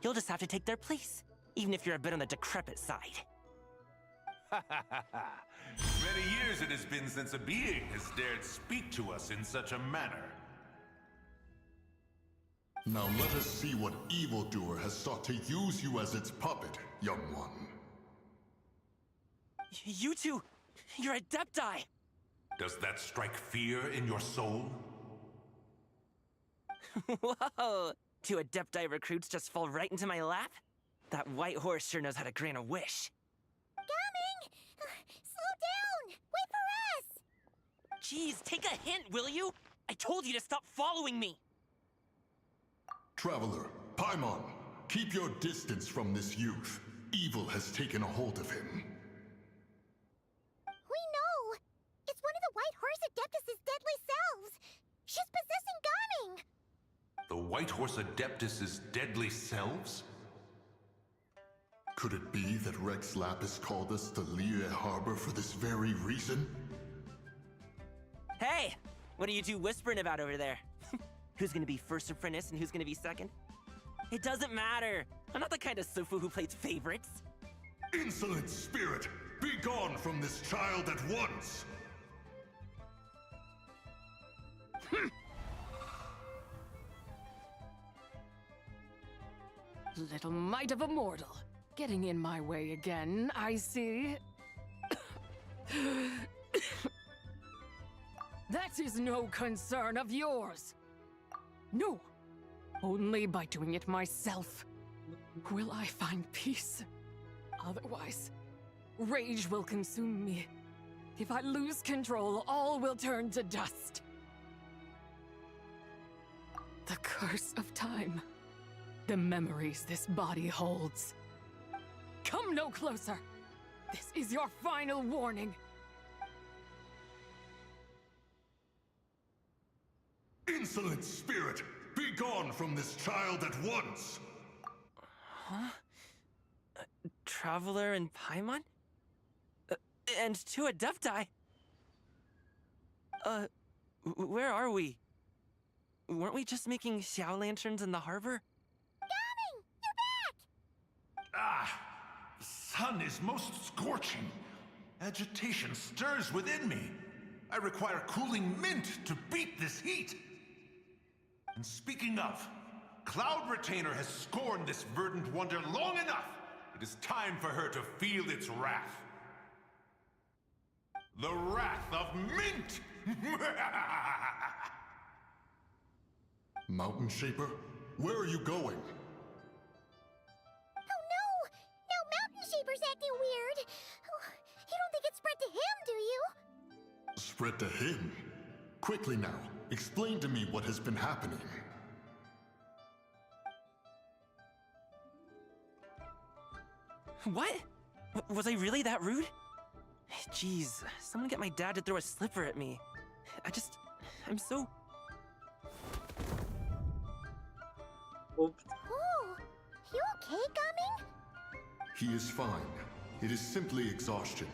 You'll just have to take their place, even if you're a bit on the decrepit side. Many years it has been since a being has dared speak to us in such a manner. Now let us see what evildoer has sought to use you as its puppet, young one. You two, you're Adepti! Does that strike fear in your soul? Whoa! Two Adepti recruits just fall right into my lap? That white horse sure knows how to grant a wish. Coming! Slow down! Wait for us! Jeez, take a hint, will you? I told you to stop following me! Traveler, Paimon, keep your distance from this youth. Evil has taken a hold of him. We know! It's one of the White Horse Adeptus' deadly selves! She's possessing Gaming! The White Horse Adeptus' deadly selves? Could it be that Rex Lapis called us to Liyue Harbor for this very reason? Hey! What are you two whispering about over there? Who's gonna be first apprentice and who's gonna be second? It doesn't matter! I'm not the kind of Sufu who plays favorites. Insolent spirit! Be gone from this child at once! Little mite of a mortal. Getting in my way again, I see. That is no concern of yours. No, only by doing it myself will I find peace. Otherwise, rage will consume me. If I lose control, all will turn to dust. The curse of time. The memories this body holds. Come no closer. This is your final warning. Insolent spirit! Be gone from this child at once! Huh? Traveler and Paimon? And two Adepti? Where are we? Weren't we just making Xiao lanterns in the harbor? Gaming! You're back! Ah! sun is most scorching. Agitation stirs within me. I require cooling mint to beat this heat. And speaking of, Cloud Retainer has scorned this verdant wonder long enough. It is time for her to feel its wrath. The wrath of mint! Mountain Shaper, where are you going? Oh no! Now Mountain Shaper's acting weird. You don't think it spread to him, do you? Spread to him? Quickly now, explain to me what has been happening. What? Was I really that rude? Jeez, someone get my dad to throw a slipper at me. I'm so... Oops. Oh, you okay, Gaming? He is fine. It is simply exhaustion.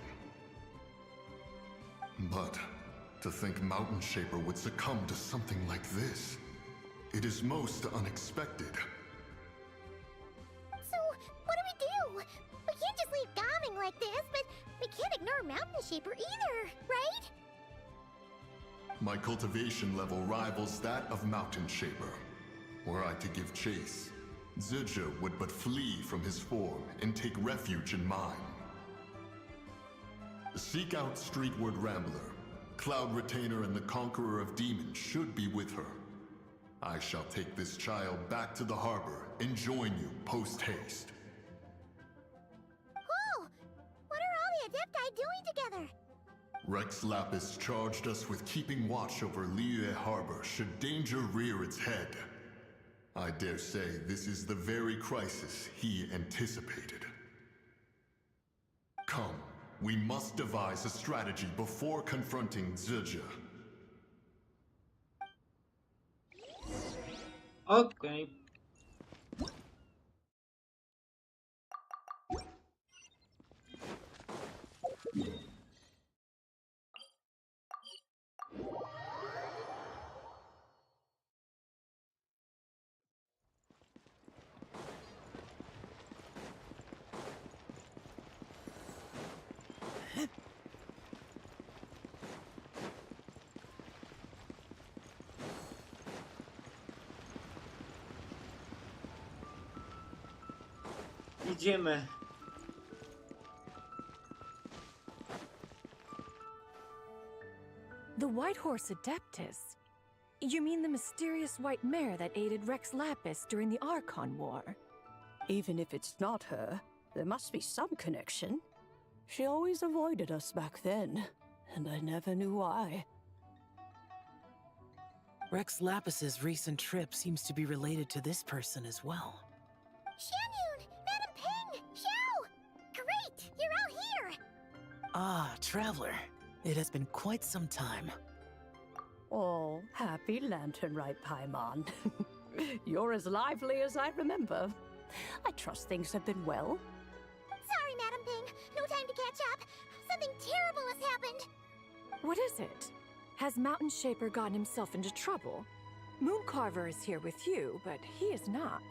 But to think Mountain Shaper would succumb to something like this, it is most unexpected. So, what do? We can't just leave Gaming like this, but we can't ignore Mountain Shaper either, right? My cultivation level rivals that of Mountain Shaper. Were I to give chase, GRZE would but flee from his form and take refuge in mine. Seek out Streetward Rambler. Cloud Retainer and the Conqueror of Demons should be with her. I shall take this child back to the harbor and join you post-haste. Whoa! What are all the Adepti doing together? Rex Lapis charged us with keeping watch over Liyue Harbor should danger rear its head. I dare say this is the very crisis he anticipated. Come, we must devise a strategy before confronting GRZE. Okay. Idziemy. The White Horse Adeptus? You mean the mysterious white mare that aided Rex Lapis during the Archon War? Even if it's not her, there must be some connection. She always avoided us back then, and I never knew why. Rex Lapis's recent trip seems to be related to this person as well. Xianyun! Madam Ping! Xiao! Great! You're all here! Ah, Traveler. It has been quite some time. Oh, happy Lantern Rite, Paimon. You're as lively as I remember. I trust things have been well. Sorry, Madam Ping. No time to catch up. Something terrible has happened. What is it? Has Mountain Shaper gotten himself into trouble? Mooncarver is here with you, but he is not.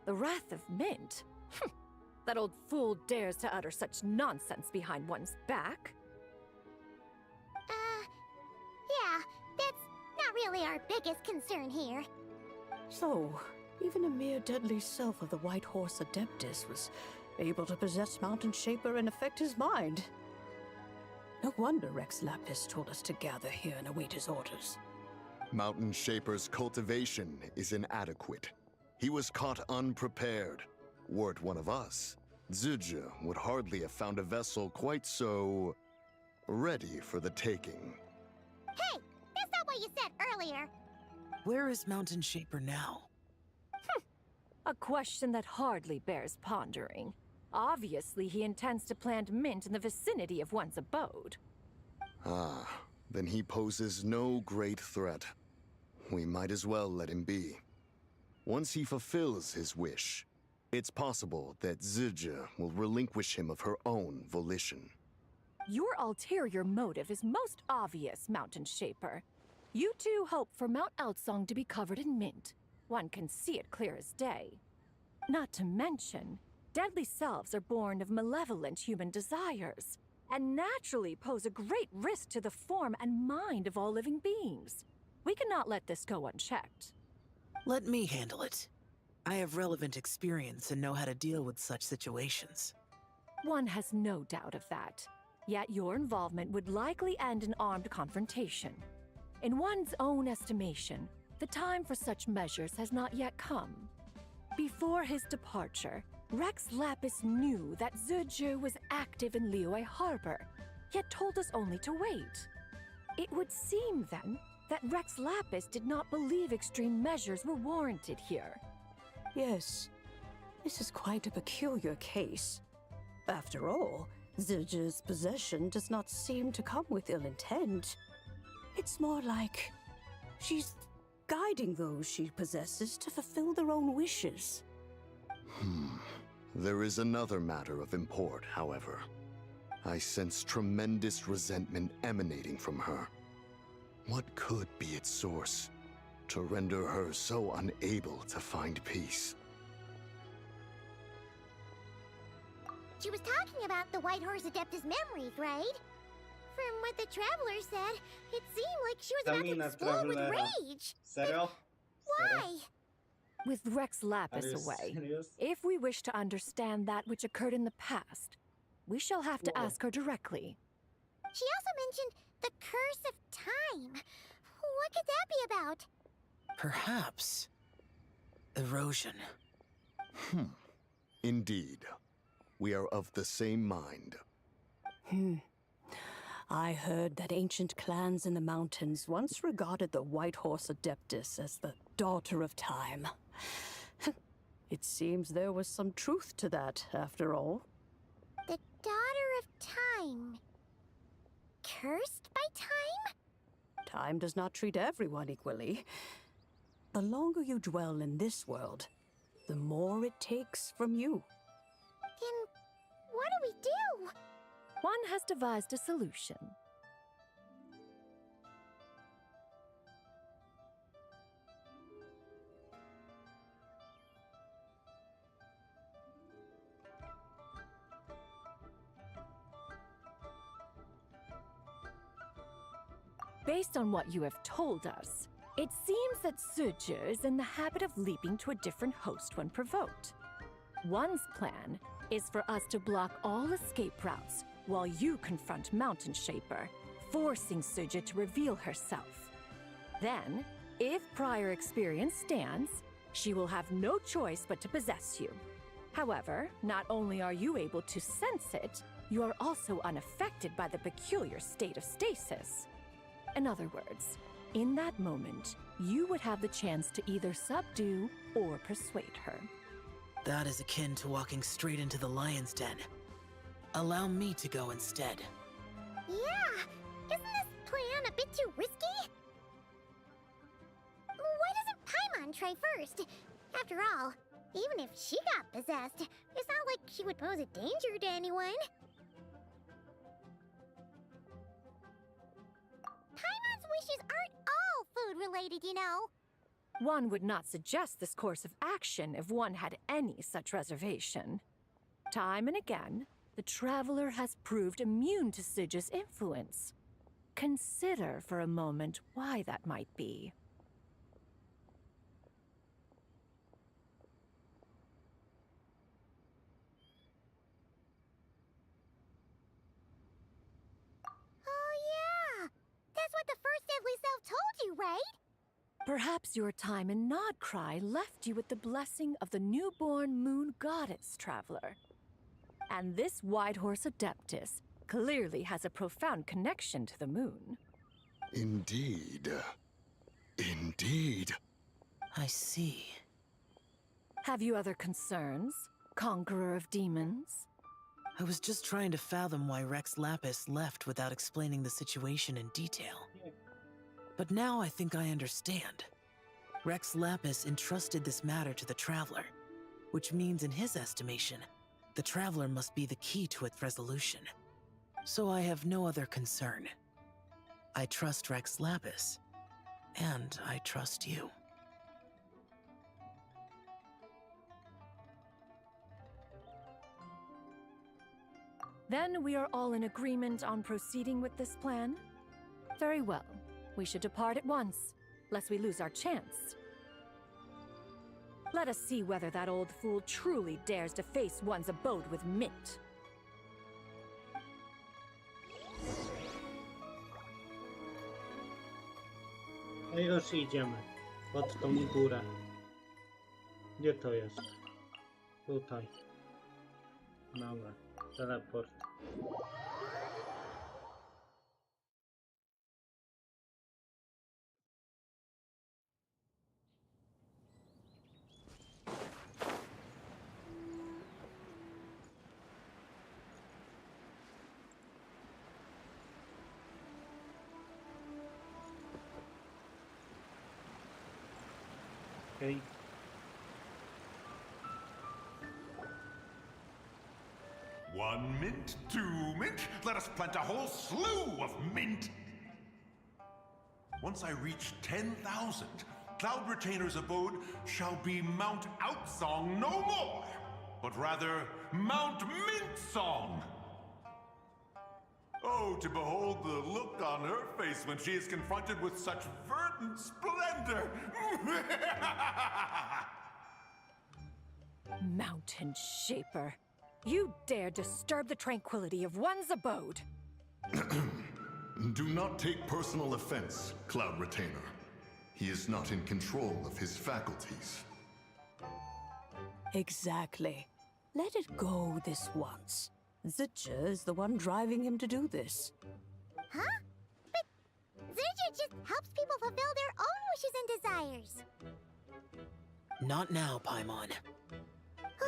The Wrath of Mint? That old fool dares to utter such nonsense behind one's back. Yeah, that's not really our biggest concern here. So, even a mere deadly self of the White Horse Adeptus was able to possess Mountain Shaper and affect his mind. No wonder Rex Lapis told us to gather here and await his orders. Mountain Shaper's cultivation is inadequate. He was caught unprepared. Were it one of us, GRZE would hardly have found a vessel quite so... ready for the taking. Hey! That's not what you said earlier! Where is Mountain Shaper now? A question that hardly bears pondering. Obviously, he intends to plant mint in the vicinity of one's abode. Ah, then he poses no great threat. We might as well let him be. Once he fulfills his wish, it's possible that GRZE will relinquish him of her own volition. Your ulterior motive is most obvious, Mountain Shaper. You two hope for Mount Outsong to be covered in mint. One can see it clear as day. Not to mention, deadly selves are born of malevolent human desires, and naturally pose a great risk to the form and mind of all living beings. We cannot let this go unchecked. Let me handle it. I have relevant experience and know how to deal with such situations. One has no doubt of that. Yet your involvement would likely end in armed confrontation. In one's own estimation, the time for such measures has not yet come. Before his departure, Rex Lapis knew that GRZE was active in Liyue Harbor, yet told us only to wait. It would seem, then, that Rex Lapis did not believe extreme measures were warranted here. Yes, this is quite a peculiar case. After all, GRZE's possession does not seem to come with ill intent. It's more like she's guiding those she possesses to fulfill their own wishes. There is another matter of import, however. I sense tremendous resentment emanating from her. What could be its source to render her so unable to find peace? She was talking about the White Horse Adeptus memories, right? From what the Traveler said, it seemed like she was about to explode with rage. Serio? Why? With Rex Lapis Are you away, serious? if we wish to understand that which occurred in the past, we shall have to Whoa. ask her directly. She also mentioned the Curse of Time. What could that be about? Perhaps erosion. Indeed. We are of the same mind. I heard that ancient clans in the mountains once regarded the White Horse Adeptus as the daughter of time. It seems there was some truth to that, after all. The Daughter of Time. Cursed by time? Time does not treat everyone equally. The longer you dwell in this world, the more it takes from you. Then what do we do? One has devised a solution. Based on what you have told us, it seems that GRZE is in the habit of leaping to a different host when provoked. One's plan is for us to block all escape routes while you confront Mountain Shaper, forcing GRZE to reveal herself. Then, if prior experience stands, she will have no choice but to possess you. However, not only are you able to sense it, you are also unaffected by the peculiar state of stasis. In other words, in that moment, you would have the chance to either subdue or persuade her. That is akin to walking straight into the lion's den. Allow me to go instead. Yeah, isn't this plan a bit too risky? Why doesn't Paimon try first? After all, even if she got possessed, it's not like she would pose a danger to anyone. Paimon's wishes aren't all food-related, you know. One would not suggest this course of action if one had any such reservation. Time and again, the Traveler has proved immune to GRZE's influence. Consider for a moment why that might be. Oh yeah, that's what the first deadly self told you, right? Perhaps your time in Nodcry left you with the blessing of the newborn moon goddess, Traveler. And this White Horse Adeptus clearly has a profound connection to the moon. Indeed. Indeed. I see. Have you other concerns, Conqueror of Demons? I was just trying to fathom why Rex Lapis left without explaining the situation in detail. But now I think I understand. Rex Lapis entrusted this matter to the Traveler, which means in his estimation, the Traveler must be the key to its resolution. So I have no other concern. I trust Rex Lapis, And I trust you. Then we are all in agreement on proceeding with this plan? Very well. We should depart at once, lest we lose our chance. Let us see whether that old fool truly dares to face one's abode with mint. No i już idziemy pod tą górę. Gdzie to jest? Tutaj. Dobra, teleport. Okay. One mint, two mint, let us plant a whole slew of mint! Once I reach 10,000, Cloud Retainer's abode shall be Mount Outsong no more, but rather Mount Mintsong! Oh, to behold the look on her face when she is confronted with such verdant splendor! Mountain Shaper, you dare disturb the tranquility of one's abode! Do not take personal offense, Cloud Retainer. He is not in control of his faculties. Exactly. Let it go this once. Zitsche is the one driving him to do this. Huh? But Zitsche just helps people fulfill their own wishes and desires. Not now, Paimon.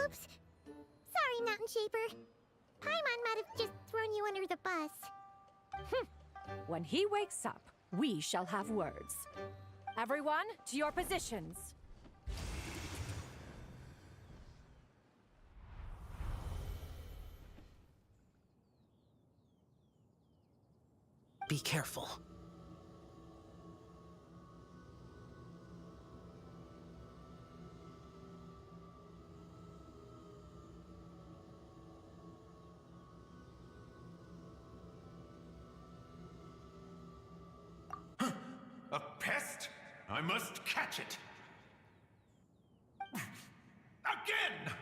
Oops. Sorry, Mountain Shaper. Paimon might have just thrown you under the bus. When he wakes up, we shall have words. Everyone, to your positions. Be careful. A pest? I must catch it! Again!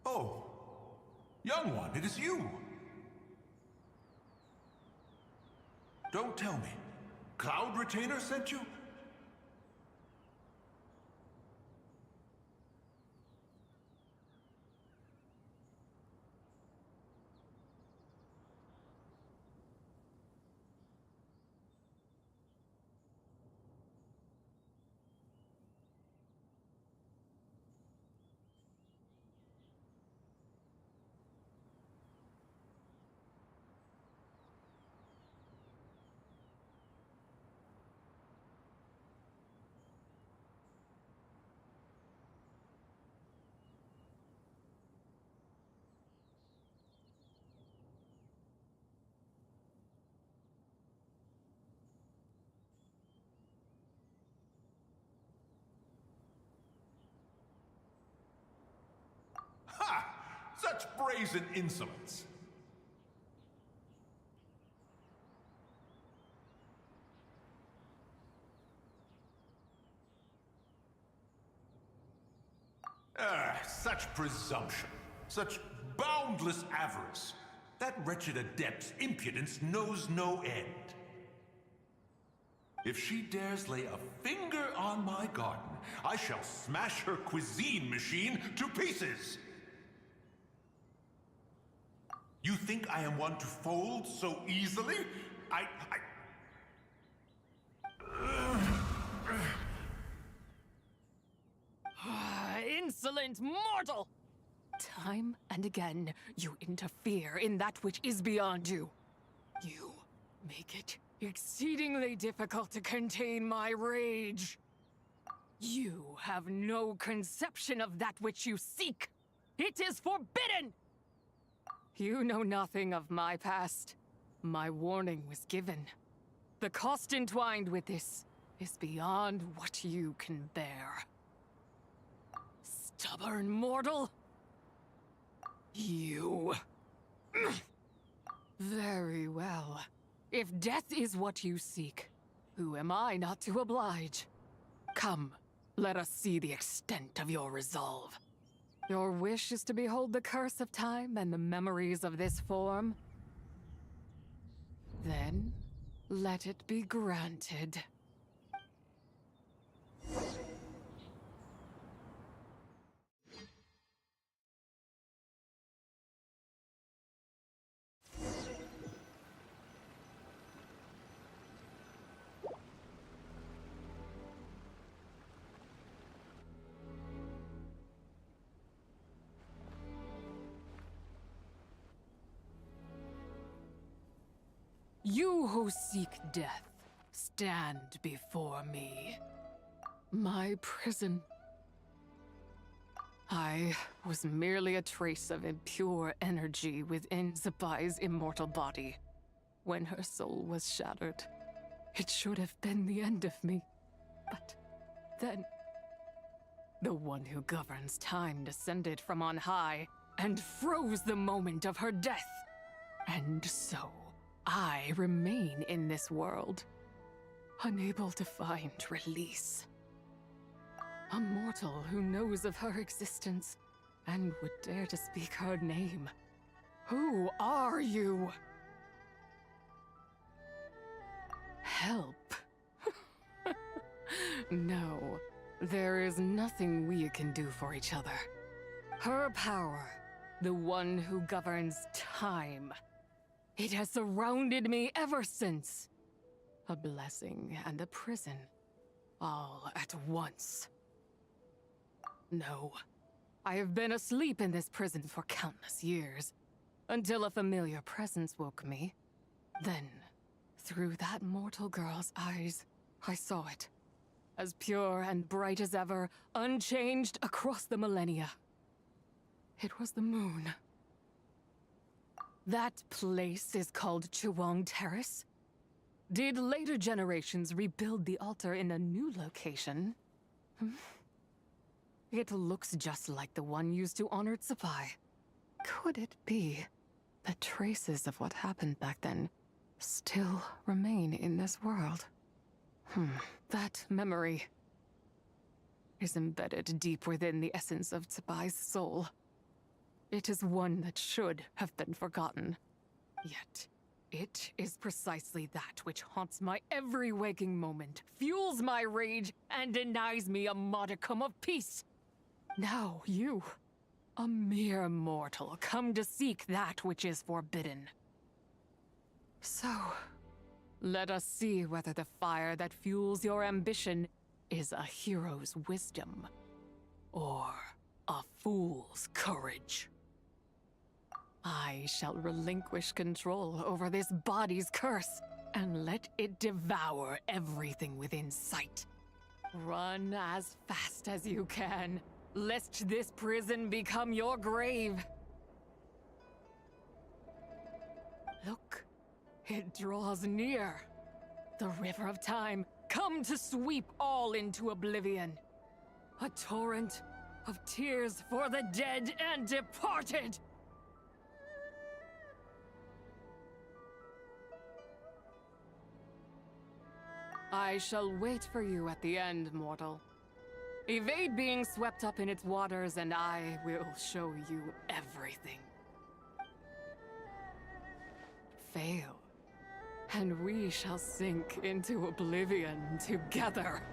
Oh, young one, it is you! Don't tell me. Cloud Retainer sent you? Such brazen insolence! Such presumption, such boundless avarice. That wretched adept's impudence knows no end. If she dares lay a finger on my garden, I shall smash her cuisine machine to pieces! You think I am one to fold so easily? Insolent mortal! Time and again, you interfere in that which is beyond you. You make it exceedingly difficult to contain my rage. You have no conception of that which you seek. It is forbidden! You know nothing of my past. My warning was given. The cost entwined with this is beyond what you can bear. Stubborn mortal! You. Very well. If death is what you seek, who am I not to oblige? Come, let us see the extent of your resolve. Your wish is to behold the curse of time and the memories of this form? Then, let it be granted. You who seek death, stand before me. My prison. I was merely a trace of impure energy within Zapai's immortal body. When her soul was shattered, it should have been the end of me. But then, the one who governs time descended from on high and froze the moment of her death. And so, I remain in this world, unable to find release. A mortal who knows of her existence and would dare to speak her name. Who are you? Help. No, there is nothing we can do for each other. Her power, the one who governs time, it has surrounded me ever since. A blessing and a prison, all at once. No, I have been asleep in this prison for countless years, until a familiar presence woke me. Then, through that mortal girl's eyes, I saw it. As pure and bright as ever, unchanged across the millennia. It was the moon. That place is called Chiwang Terrace. Did later generations rebuild the altar in a new location? It looks just like the one used to honor Zapai. Could it be that traces of what happened back then still remain in this world? That memory is embedded deep within the essence of Zapai's soul. It is one that should have been forgotten. Yet, it is precisely that which haunts my every waking moment, fuels my rage, and denies me a modicum of peace. Now you, a mere mortal, come to seek that which is forbidden. So, let us see whether the fire that fuels your ambition is a hero's wisdom, or a fool's courage. I shall relinquish control over this body's curse, and let it devour everything within sight. Run as fast as you can, lest this prison become your grave. Look, it draws near. The river of time, come to sweep all into oblivion. A torrent of tears for the dead and departed. I shall wait for you at the end, mortal. Evade being swept up in its waters, and I will show you everything. Fail, and we shall sink into oblivion together.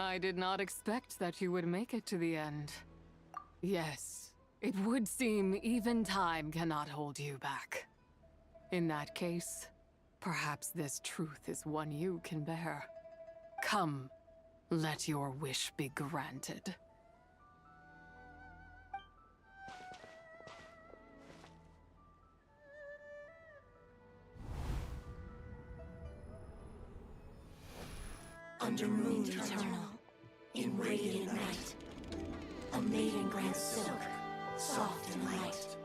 I did not expect that you would make it to the end. Yes, it would seem even time cannot hold you back. In that case, perhaps this truth is one you can bear. Come, let your wish be granted. Under moon eternal, in radiant night, a maiden grants silk, soft and light.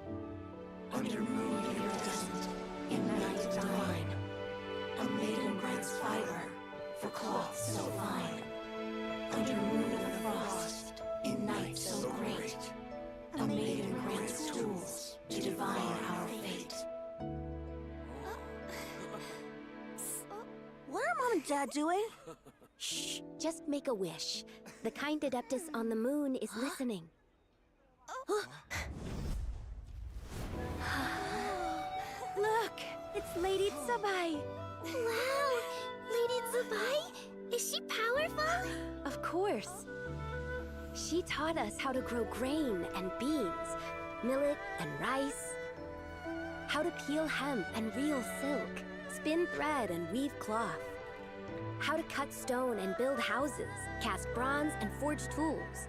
Under moon iridescent, in night divine, a maiden grants fiber for cloth so fine. Under moon of frost, in night so great, a maiden grants tools to divine our fate. What are Mom and Dad doing? Shh, just make a wish. The kind Adeptus on the moon is listening. Look, it's Lady Tsubai. Wow! Lady Tsubai? Is she powerful? Of course. She taught us how to grow grain and beans, millet and rice, how to peel hemp and reel silk, spin thread and weave cloth, how to cut stone and build houses, cast bronze and forge tools.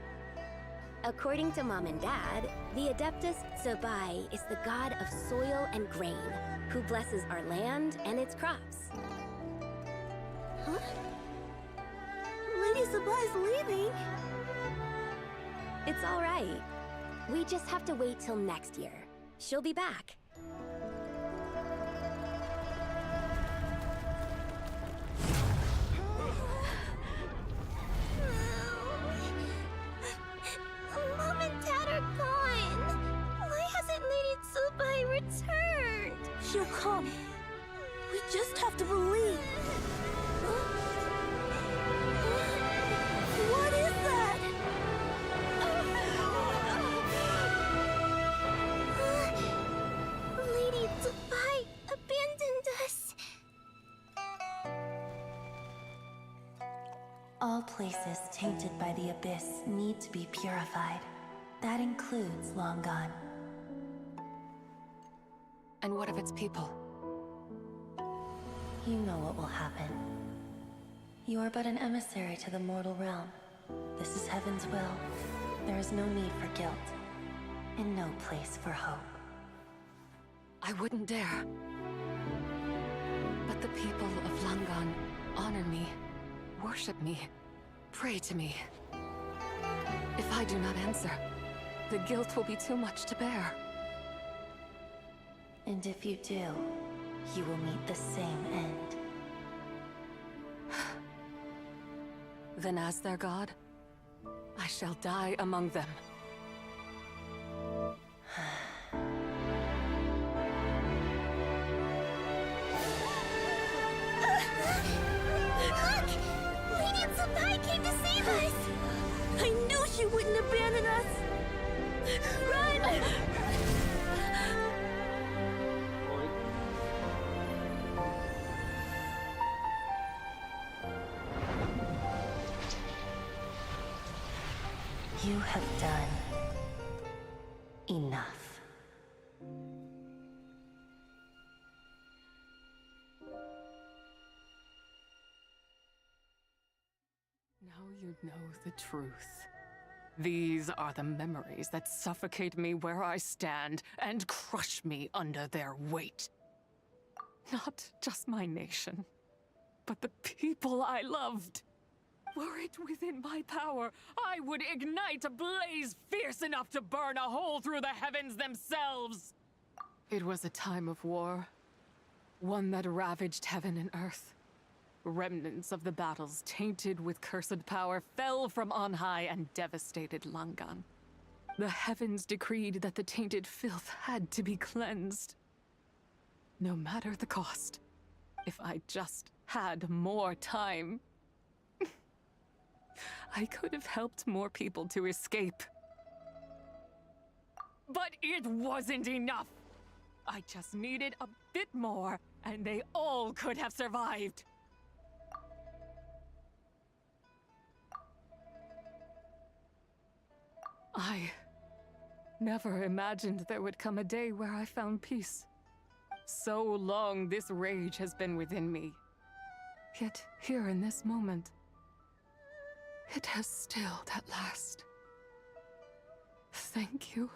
According to Mom and Dad, the Adeptus Tsubai is the god of soil and grain, who blesses our land and its crops. Huh? Lady Tsubai's leaving. It's all right. We just have to wait till next year. She'll be back. Mom and Dad are gone. Why hasn't Lady Tsubai returned? She'll come. We just have to believe. What is that? Lady Tsubai abandoned us. All places tainted by the abyss need to be purified. That includes Long Gone. And what of its people? You know what will happen. You are but an emissary to the mortal realm. This is Heaven's will. There is no need for guilt, and no place for hope. I wouldn't dare. But the people of Langan honor me, worship me, pray to me. If I do not answer, the guilt will be too much to bear. And if you do, you will meet the same end. Then as their god, I shall die among them. Look! Lady Tsubai came to save us! I knew she wouldn't abandon us! Run! You have done enough. Now you know the truth. These are the memories that suffocate me where I stand and crush me under their weight. Not just my nation, but the people I loved. Were it within my power, I would ignite a blaze fierce enough to burn a hole through the heavens themselves. It was a time of war, one that ravaged heaven and earth. Remnants of the battles tainted with cursed power fell from on high and devastated Langan. The heavens decreed that the tainted filth had to be cleansed. No matter the cost, if I just had more time, I could have helped more people to escape. But it wasn't enough! I just needed a bit more, and they all could have survived. I never imagined there would come a day where I found peace. So long this rage has been within me. Yet here in this moment, it has stilled at last. Thank you.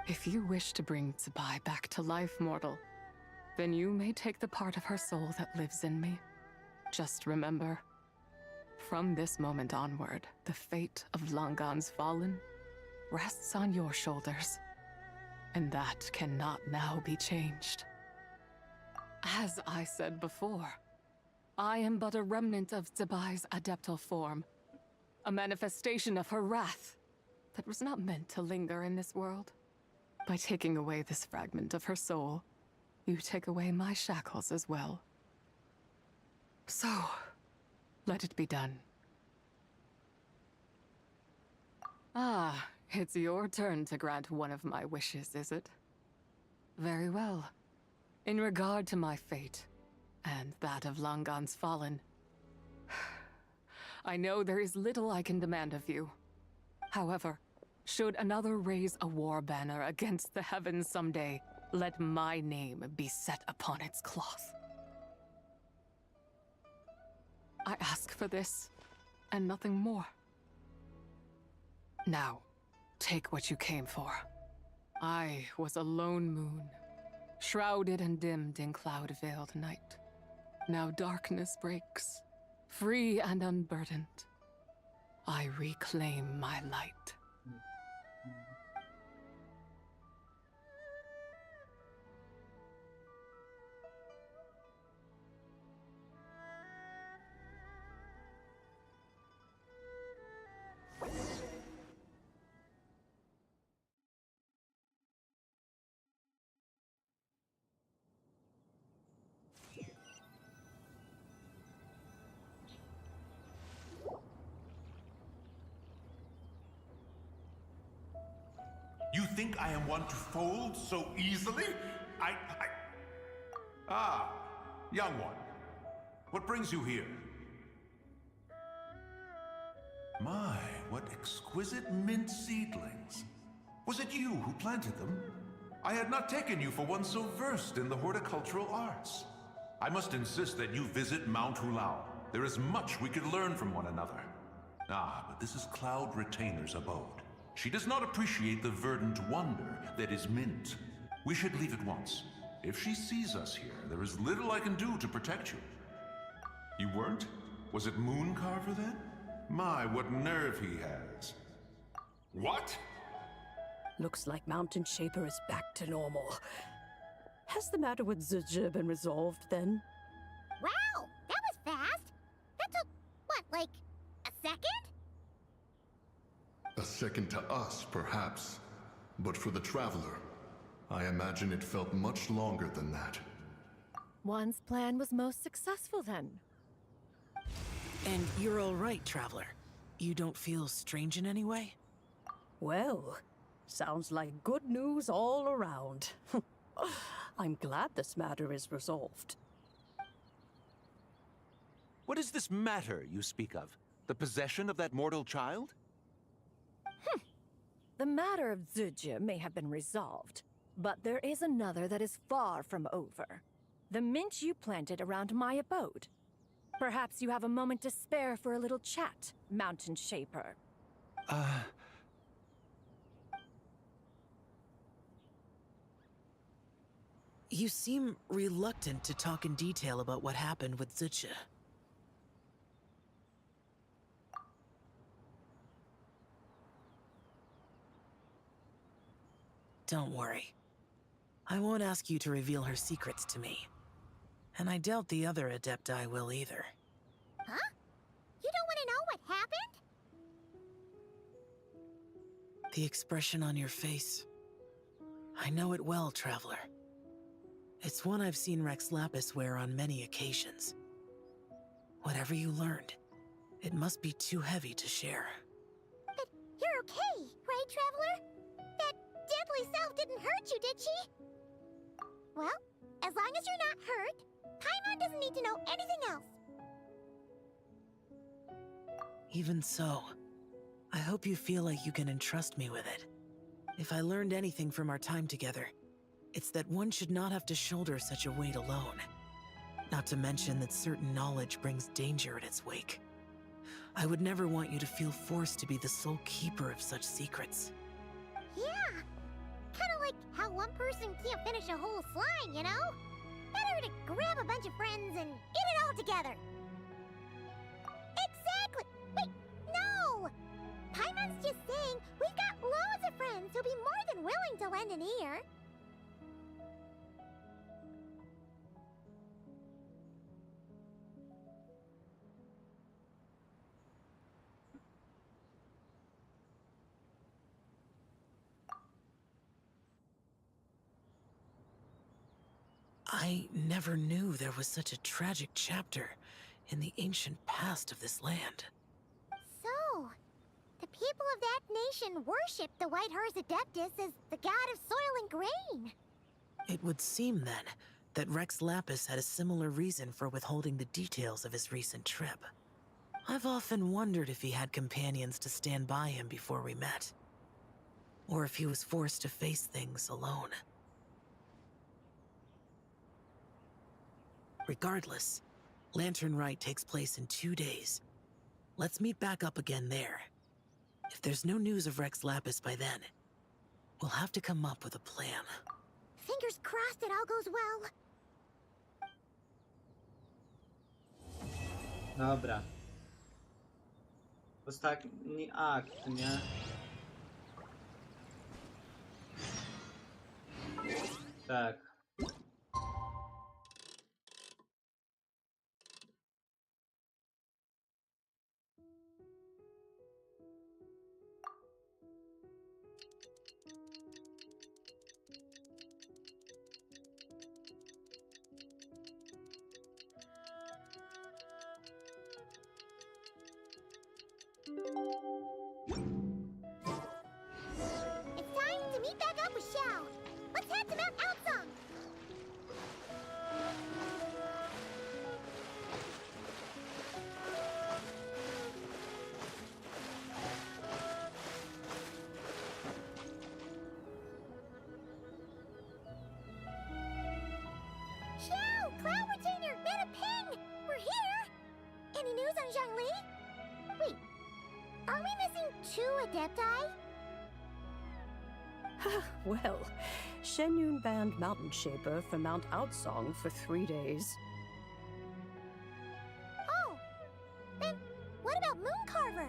If you wish to bring Zibai back to life, mortal, then you may take the part of her soul that lives in me. Just remember, from this moment onward, the fate of Langan's fallen rests on your shoulders, and that cannot now be changed. As I said before, I am but a remnant of Zibai's adeptal form, a manifestation of her wrath that was not meant to linger in this world. By taking away this fragment of her soul, you take away my shackles as well. So, let it be done. Ah, it's your turn to grant one of my wishes, is it? Very well. In regard to my fate, and that of Langan's fallen, I know there is little I can demand of you. However, should another raise a war banner against the heavens someday, let my name be set upon its cloth. I ask for this, and nothing more. Now, take what you came for. I was a lone moon, shrouded and dimmed in cloud-veiled night. Now darkness breaks, free and unburdened. I reclaim my light. You think I am one to fold so easily? Ah, young one. What brings you here? My, what exquisite mint seedlings. Was it you who planted them? I had not taken you for one so versed in the horticultural arts. I must insist that you visit Mount Hulao. There is much we could learn from one another. Ah, but this is Cloud Retainer's abode. She does not appreciate the verdant wonder that is mint. We should leave at once. If she sees us here, there is little I can do to protect you. You weren't? Was it Mooncarver then? My, what nerve he has. What? Looks like Mountain Shaper is back to normal. Has the matter with GRZE been resolved then? Wow, that was fast. That took, what, like, a second? A second to us, perhaps. But for the Traveler, I imagine it felt much longer than that. One's plan was most successful then. And you're all right, Traveler. You don't feel strange in any way? Well, sounds like good news all around. I'm glad this matter is resolved. What is this matter you speak of? The possession of that mortal child? The matter of GRZE may have been resolved, but there is another that is far from over. The mint you planted around my abode. Perhaps you have a moment to spare for a little chat, Mountain Shaper. You seem reluctant to talk in detail about what happened with GRZE. Don't worry. I won't ask you to reveal her secrets to me. And I doubt the other Adepti will either. Huh? You don't want to know what happened? The expression on your face. I know it well, Traveler. It's one I've seen Rex Lapis wear on many occasions. Whatever you learned, it must be too heavy to share. But you're okay, right, Traveler? That deadly self didn't hurt you, did she? Well, as long as you're not hurt, Paimon doesn't need to know anything else. Even so, I hope you feel like you can entrust me with it. If I learned anything from our time together, it's that one should not have to shoulder such a weight alone. Not to mention that certain knowledge brings danger in its wake. I would never want you to feel forced to be the sole keeper of such secrets. Yeah, kind of like how one person can't finish a whole slime, you know? Better to grab a bunch of friends and eat it all together. Exactly! Wait, no! Paimon's just saying we've got loads of friends who'll be more than willing to lend an ear. I never knew there was such a tragic chapter in the ancient past of this land. So, the people of that nation worship the white horse Adeptus as the god of soil and grain. It would seem, then, that Rex Lapis had a similar reason for withholding the details of his recent trip. I've often wondered if he had companions to stand by him before we met. Or if he was forced to face things alone. Regardless, Latern Rite takes place in 2 days. Let's meet back up again there. If there's no news of Rex Lapis by then, we'll have to come up with a plan. Fingers crossed it all goes well. Dobra. Ostatni akt, nie? Tak. It's time to meet back up with Xiao. Let's head to Mount Outsong. Xiao, Cloud Retainer, Meta Ping! We're here! Any news on Zhongli? Wait, are we missing 2 Adepti? Well, Shenyun banned Mountain Shaper from Mount Outsong for 3 days. Oh, then what about Mooncarver?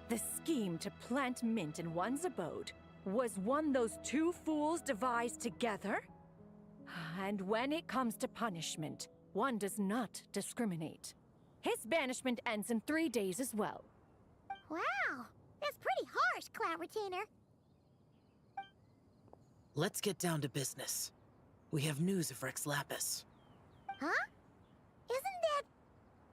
The scheme to plant mint in one's abode was one those 2 fools devised together? And when it comes to punishment, one does not discriminate. His banishment ends in 3 days as well. Wow, that's pretty harsh, Cloud Retainer. Let's get down to business. We have news of Rex Lapis. Huh? Isn't that...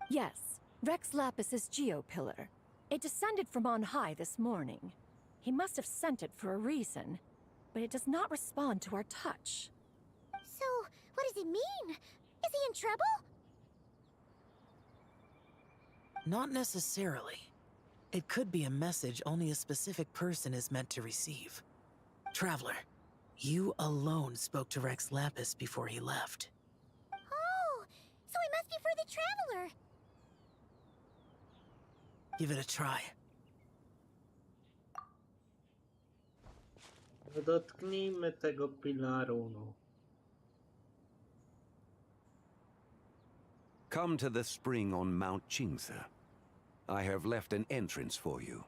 Yes, Rex Lapis's geopillar. It descended from on high this morning. He must have sent it for a reason, but it does not respond to our touch. So, what does it mean? Is he in trouble? Not necessarily. It could be a message only a specific person is meant to receive. Traveler, you alone spoke to Rex Lapis before he left. Oh, so he must be for the Traveler. Give it a try. Dotknijmy tego pilaru, no. Come to the spring on Mount GRZE. I have left an entrance for you.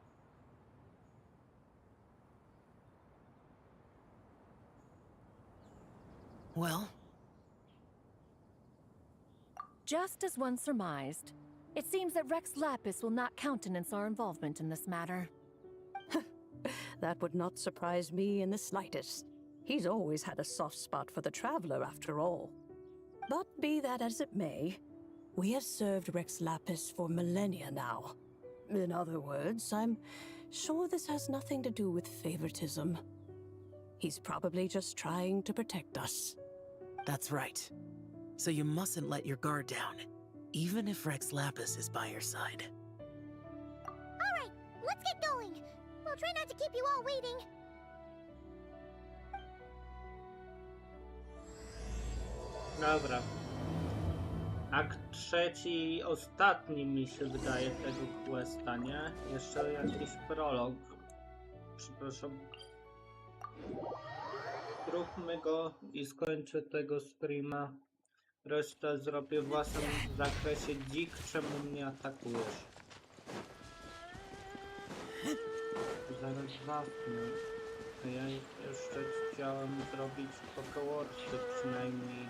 Well? Just as one surmised, it seems that Rex Lapis will not countenance our involvement in this matter. That would not surprise me in the slightest. He's always had a soft spot for the Traveler, after all. But be that as it may, we have served Rex Lapis for millennia now. In other words, I'm sure this has nothing to do with favoritism. He's probably just trying to protect us. That's right. So you mustn't let your guard down, even if Rex Lapis is by your side. All right, let's get going. We'll try not to keep you all waiting. Dobra. Akt trzeci i ostatni mi się wydaje tego questa, nie? Jeszcze jakiś prolog. Przepraszam. Zróbmy go i skończę tego streama. Resztę zrobię w własnym zakresie. Dzik, czemu mnie atakujesz? Zaraz zacznę. Ja jeszcze chciałem zrobić pokołorsy przynajmniej.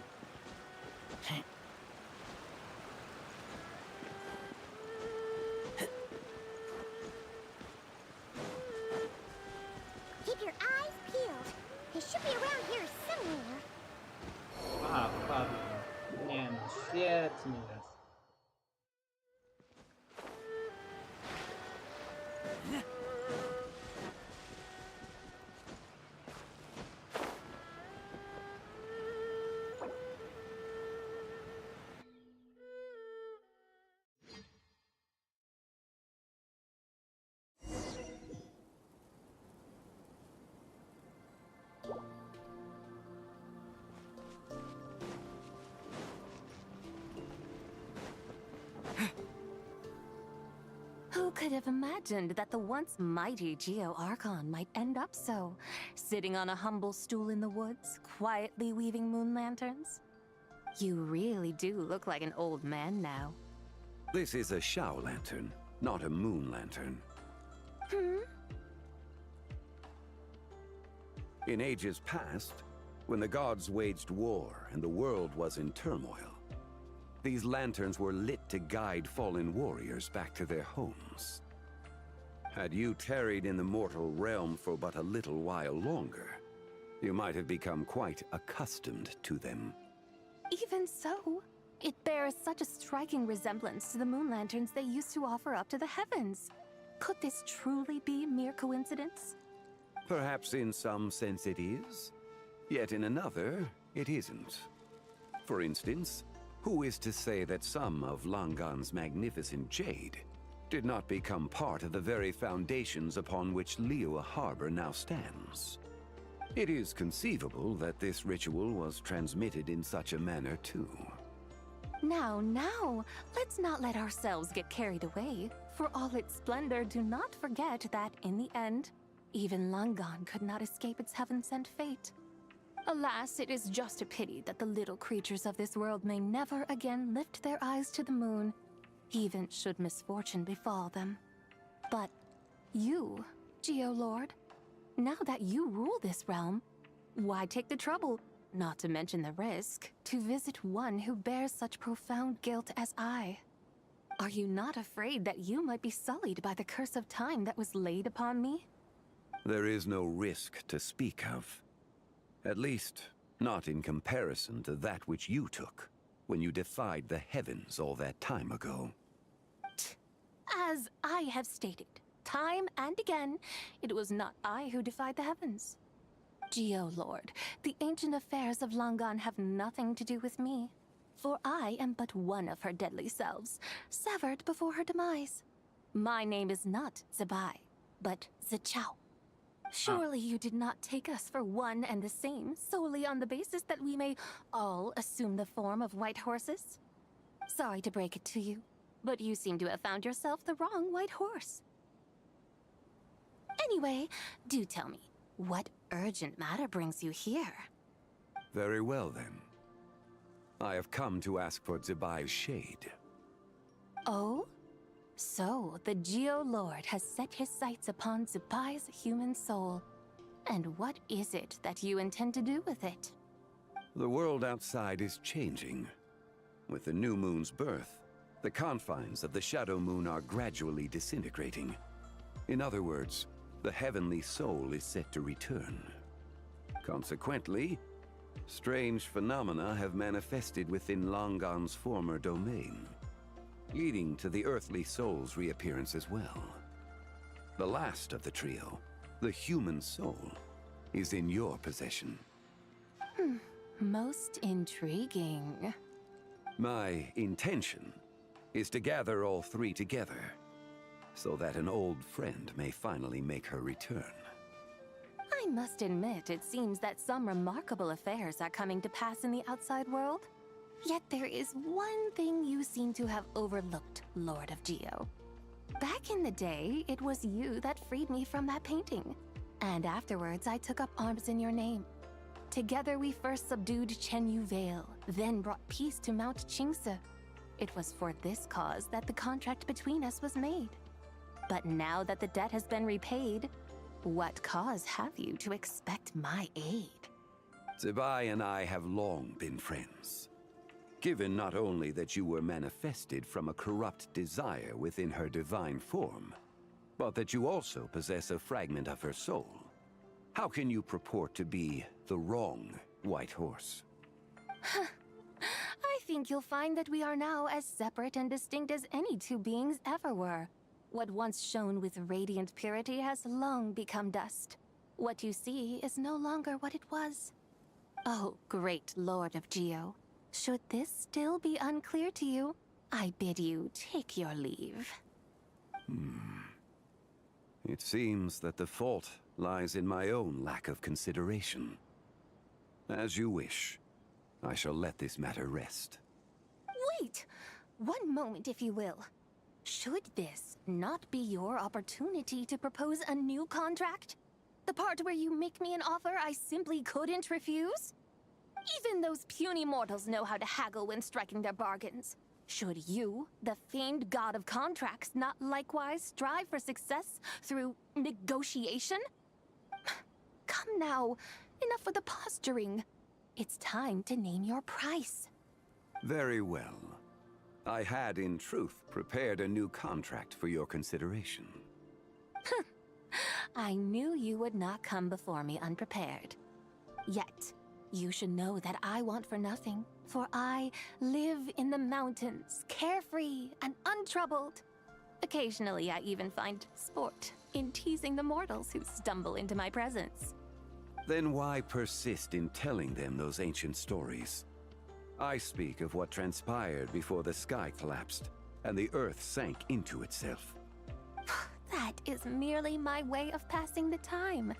Keep your eyes peeled. He should be around here somewhere. A, padł. Nie no, świetnie jest. Who could have imagined that the once mighty Geo-Archon might end up so, sitting on a humble stool in the woods, quietly weaving moon lanterns? You really do look like an old man now. This is a Shao lantern, not a moon lantern. In ages past, when the gods waged war and the world was in turmoil, these lanterns were lit to guide fallen warriors back to their homes. Had you tarried in the mortal realm for but a little while longer, you might have become quite accustomed to them. Even so, it bears such a striking resemblance to the moon lanterns they used to offer up to the heavens. Could this truly be mere coincidence? Perhaps in some sense it is, yet in another, it isn't. For instance, who is to say that some of Langan's magnificent jade did not become part of the very foundations upon which Liyue Harbor now stands? It is conceivable that this ritual was transmitted in such a manner too. Now, let's not let ourselves get carried away. For all its splendor, do not forget that, in the end, even Langan could not escape its heaven-sent fate. Alas, it is just a pity that the little creatures of this world may never again lift their eyes to the moon, even should misfortune befall them. But you, Geo-Lord, now that you rule this realm, why take the trouble, not to mention the risk, to visit one who bears such profound guilt as I? Are you not afraid that you might be sullied by the curse of time that was laid upon me? There is no risk to speak of. At least, not in comparison to that which you took when you defied the heavens all that time ago. As I have stated, time and again, it was not I who defied the heavens. Geo-Lord, the ancient affairs of Langan have nothing to do with me, for I am but one of her deadly selves, severed before her demise. My name is not Zebai, but Zichao. Surely you did not take us for one and the same, solely on the basis that we may all assume the form of white horses? Sorry to break it to you, but you seem to have found yourself the wrong white horse. Anyway, do tell me, what urgent matter brings you here? Very well then. I have come to ask for Zebai's shade. Oh? So, the Geo-Lord has set his sights upon Zebai's human soul. And what is it that you intend to do with it? The world outside is changing. With the new moon's birth, the confines of the shadow moon are gradually disintegrating. In other words, the heavenly soul is set to return. Consequently, strange phenomena have manifested within Langan's former domain, leading to the earthly soul's reappearance as well. The last of the trio, the human soul, is in your possession. Most intriguing. My intention is to gather all three together. so that an old friend may finally make her return. I must admit, it seems that some remarkable affairs are coming to pass in the outside world. Yet there is one thing you seem to have overlooked, Lord of Geo. Back in the day, it was you that freed me from that painting. And afterwards, I took up arms in your name. Together we first subdued Chenyu Vale, then brought peace to Mount Qingse. It was for this cause that the contract between us was made. But now that the debt has been repaid, what cause have you to expect my aid? Zibai and I have long been friends. Given not only that you were manifested from a corrupt desire within her divine form, but that you also possess a fragment of her soul, how can you purport to be the wrong White Horse? I think you'll find that we are now as separate and distinct as any two beings ever were. What once shone with radiant purity has long become dust. What you see is no longer what it was. Oh, great Lord of Geo. Should this still be unclear to you, I bid you take your leave. It seems that the fault lies in my own lack of consideration. As you wish. I shall let this matter rest. Wait! One moment, if you will. Should this not be your opportunity to propose a new contract? The part where you make me an offer I simply couldn't refuse? Even those puny mortals know how to haggle when striking their bargains. Should you, the famed god of contracts, not likewise strive for success through negotiation? Come now, enough with the posturing. It's time to name your price. Very well. I had, in truth, prepared a new contract for your consideration. I knew you would not come before me unprepared. Yet, you should know that I want for nothing, for I live in the mountains, carefree and untroubled. Occasionally, I even find sport in teasing the mortals who stumble into my presence. Then why persist in telling them those ancient stories? I speak of what transpired before the sky collapsed and the earth sank into itself. That is merely my way of passing the time.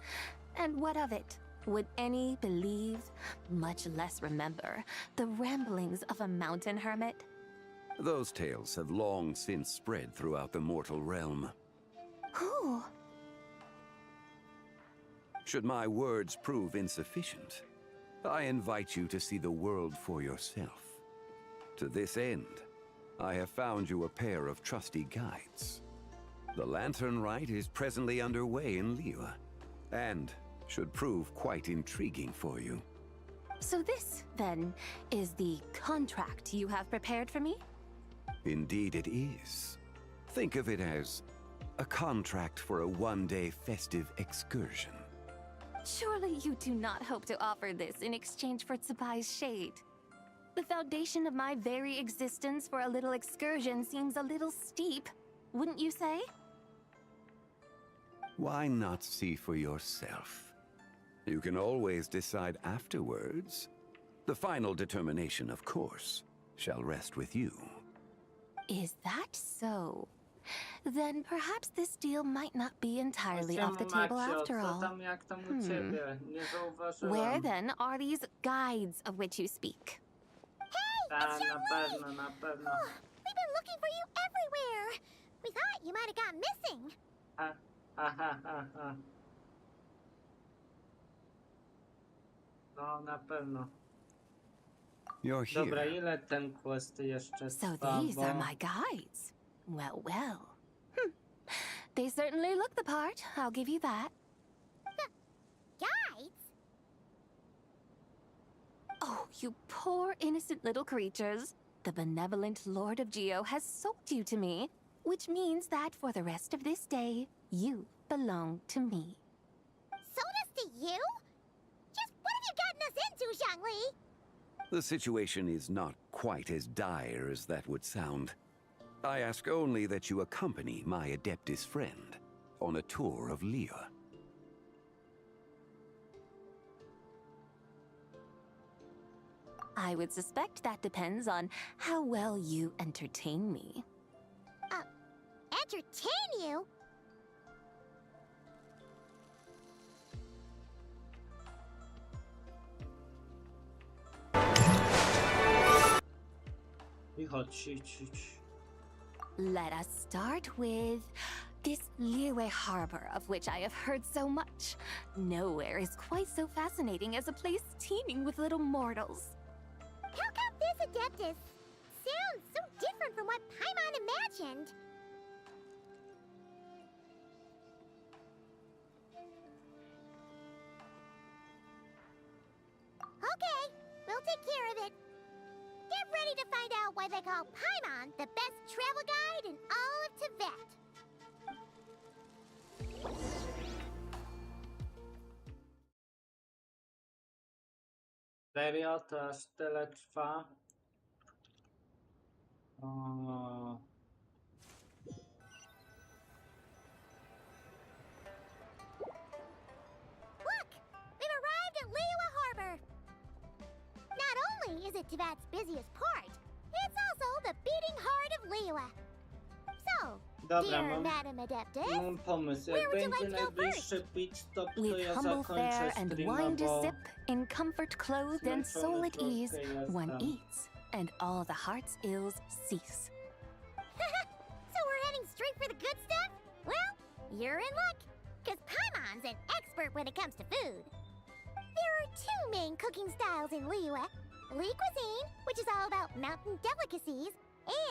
And what of it? Would any believe, much less remember, the ramblings of a mountain hermit? Those tales have long since spread throughout the mortal realm. Who? Should my words prove insufficient, I invite you to see the world for yourself. To this end, I have found you a pair of trusty guides. The Latern Rite is presently underway in Liyue, and should prove quite intriguing for you. So this, then, is the contract you have prepared for me? Indeed it is. Think of it as a contract for a one-day festive excursion. Surely you do not hope to offer this in exchange for Tsubai's shade. The foundation of my very existence for a little excursion seems a little steep, wouldn't you say? Why not see for yourself? You can always decide afterwards. The final determination, of course, shall rest with you. Is that so? Then perhaps this deal might not be entirely off the table after all. Where then are these guides of which you speak? Hey, it's Zhongli! We've been looking for you everywhere. We thought you might have gone missing. No, na pewno. You're here. Dobra, ile ten quest jeszcze So trwa, these are my guides. Well, well. They certainly look the part, I'll give you that. Guides? Oh, you poor innocent little creatures. The benevolent Lord of Geo has sold you to me, which means that for the rest of this day, you belong to me. Sold us to you? Just what have you gotten us into, Zhongli? The situation is not quite as dire as that would sound. I ask only that you accompany my Adeptus friend on a tour of Liyue. I would suspect that depends on how well you entertain me. Entertain you. I chodź, idź. Let us start with this Liyue harbor of which I have heard so much. Nowhere is quite so fascinating as a place teeming with little mortals. How come this Adeptus sounds so different from what Paimon imagined? Okay, we'll take care of it. Get ready to find out why they call Paimon the best travel guide in all of Tibet. Serio? To aż tyle trwa? O... Look! We've arrived at Liyue Harbor! Not only is it Tibet's busiest port, it's also the beating heart of Liyue. So, Dobra, dear Madam Adeptus, mam pomysł. Jak where would you like będzie to go najbliższy pit stop, to With ja humble zakończę fare and streama, wine to bo sip, in comfort clothed and soul at ease, one eats, and all the heart's ills cease. So we're heading straight for the good stuff? Well, you're in luck, because Paimon's an expert when it comes to food. There are two main cooking styles in Liyue. Li cuisine, which is all about mountain delicacies,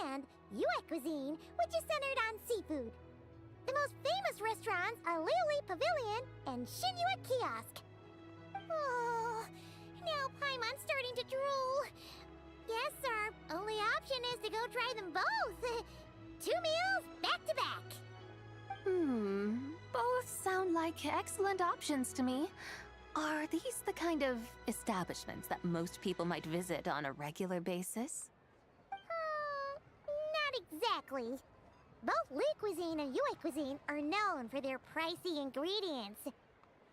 and Yue cuisine, which is centered on seafood. The most famous restaurants are Liuli Pavilion and Shinyue Kiosk. Oh, now Paimon's starting to drool. Yes, sir. Only option is to go try them both. 2 meals back to back. Both sound like excellent options to me. Are these the kind of establishments that most people might visit on a regular basis? Not exactly. Both Li cuisine and Yue cuisine are known for their pricey ingredients.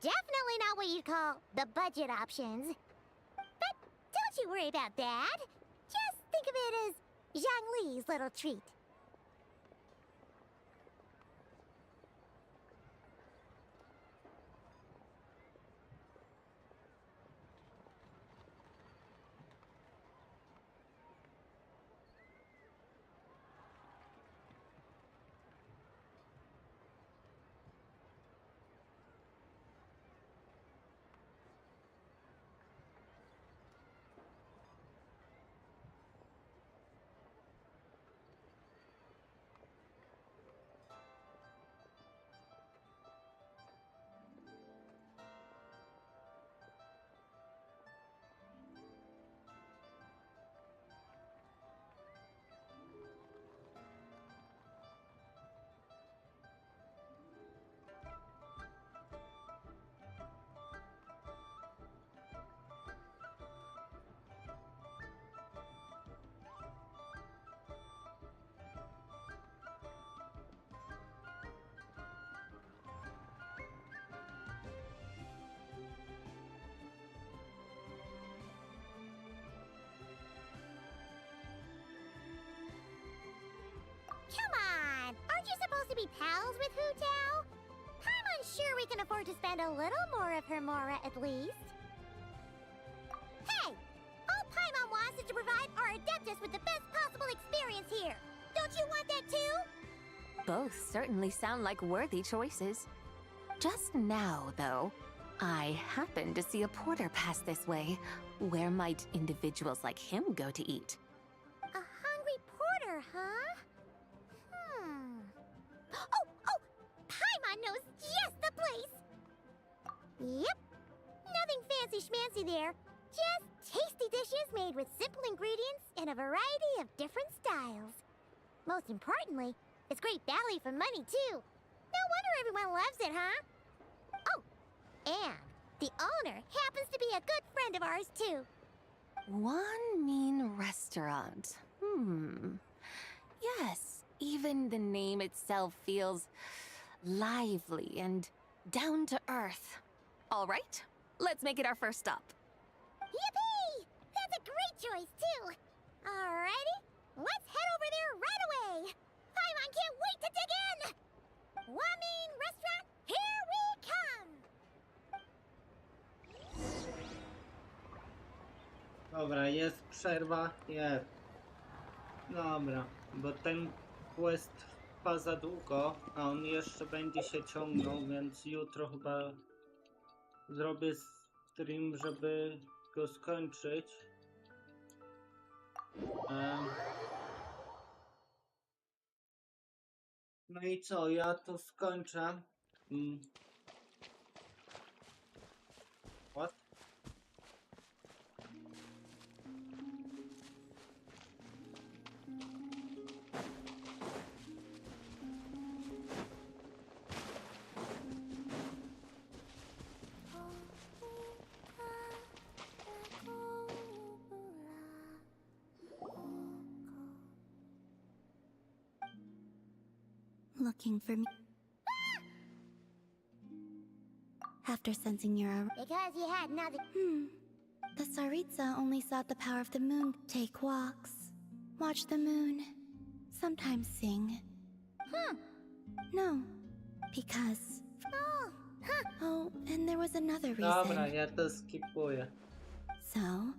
Definitely not what you'd call the budget options. But don't you worry about that. Just think of it as Zhang Li's little treat. Come on! Aren't you supposed to be pals with Hu Tao? I'm unsure we can afford to spend a little more of her mora at least. Hey! All Paimon wants is to provide our Adeptus with the best possible experience here. Don't you want that too? Both certainly sound like worthy choices. Just now, though, I happened to see a porter pass this way. Where might individuals like him go to eat? A hungry porter, huh? Oh! Paimon knows just the place! Yep. Nothing fancy schmancy there. Just tasty dishes made with simple ingredients in a variety of different styles. Most importantly, it's great value for money, too. No wonder everyone loves it, huh? Oh, and the owner happens to be a good friend of ours, too. One mean restaurant. Yes, even the name itself feels lively and down to earth. All right, let's make it our first stop. Yippee! That's a great choice, too. Alrighty, let's head over there right away. Paimon can't wait to dig in! Wamin restaurant, here we come! Dobra, jest przerwa? Jest. Dobra, bo ten quest trwa za długo, a on jeszcze będzie się ciągnął, więc jutro chyba zrobię stream, żeby go skończyć. No i co, ja to skończę. What? Looking for me. After sensing your Because you had nothing. The Tsaritsa only sought the power of the moon. Take walks, watch the moon, sometimes sing. No, because. Oh, and there was another reason. Dobra, ja to skipuję. So,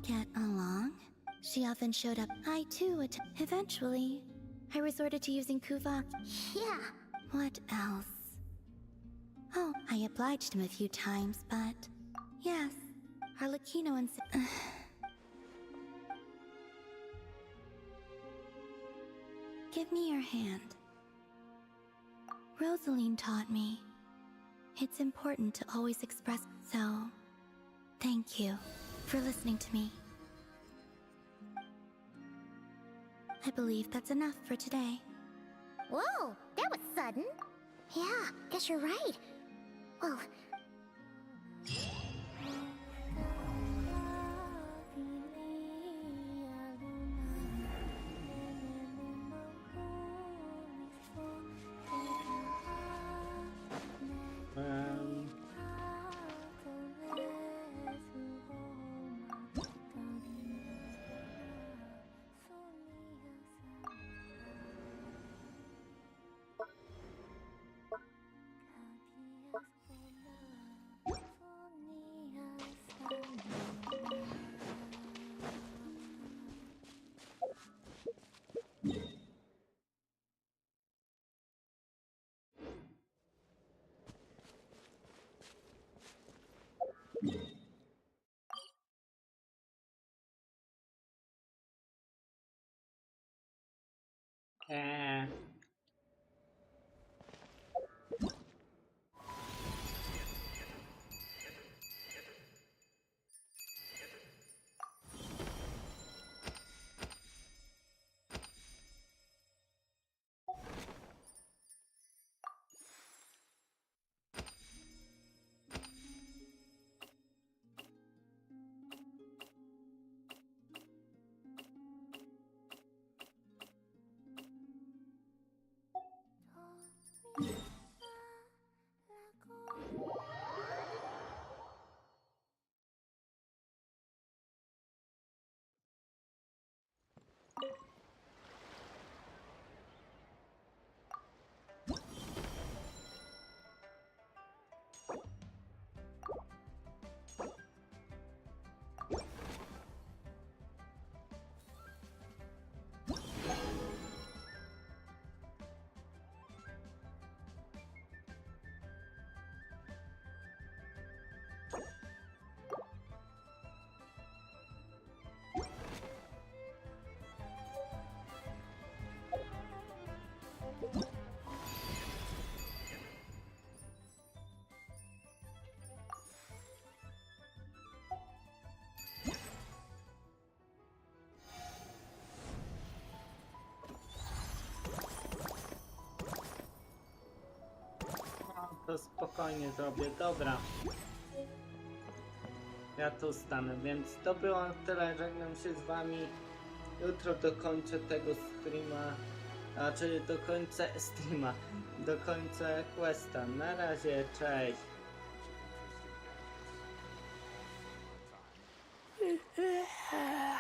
get along? She often showed up. I too eventually, I resorted to using Kuvak. Yeah. What else? Oh, I obliged him a few times, but yes, Arlecchino and give me your hand. Rosaline taught me it's important to always express. So, thank you for listening to me. I believe that's enough for today. Whoa, that was sudden. Yeah, guess you're right. Well... To spokojnie zrobię, dobra. Ja tu stanę, więc to było tyle, żegnam się z wami. Jutro dokończę tego streama, znaczy dokończę streama, dokończę questa. Na razie, cześć. Yeah.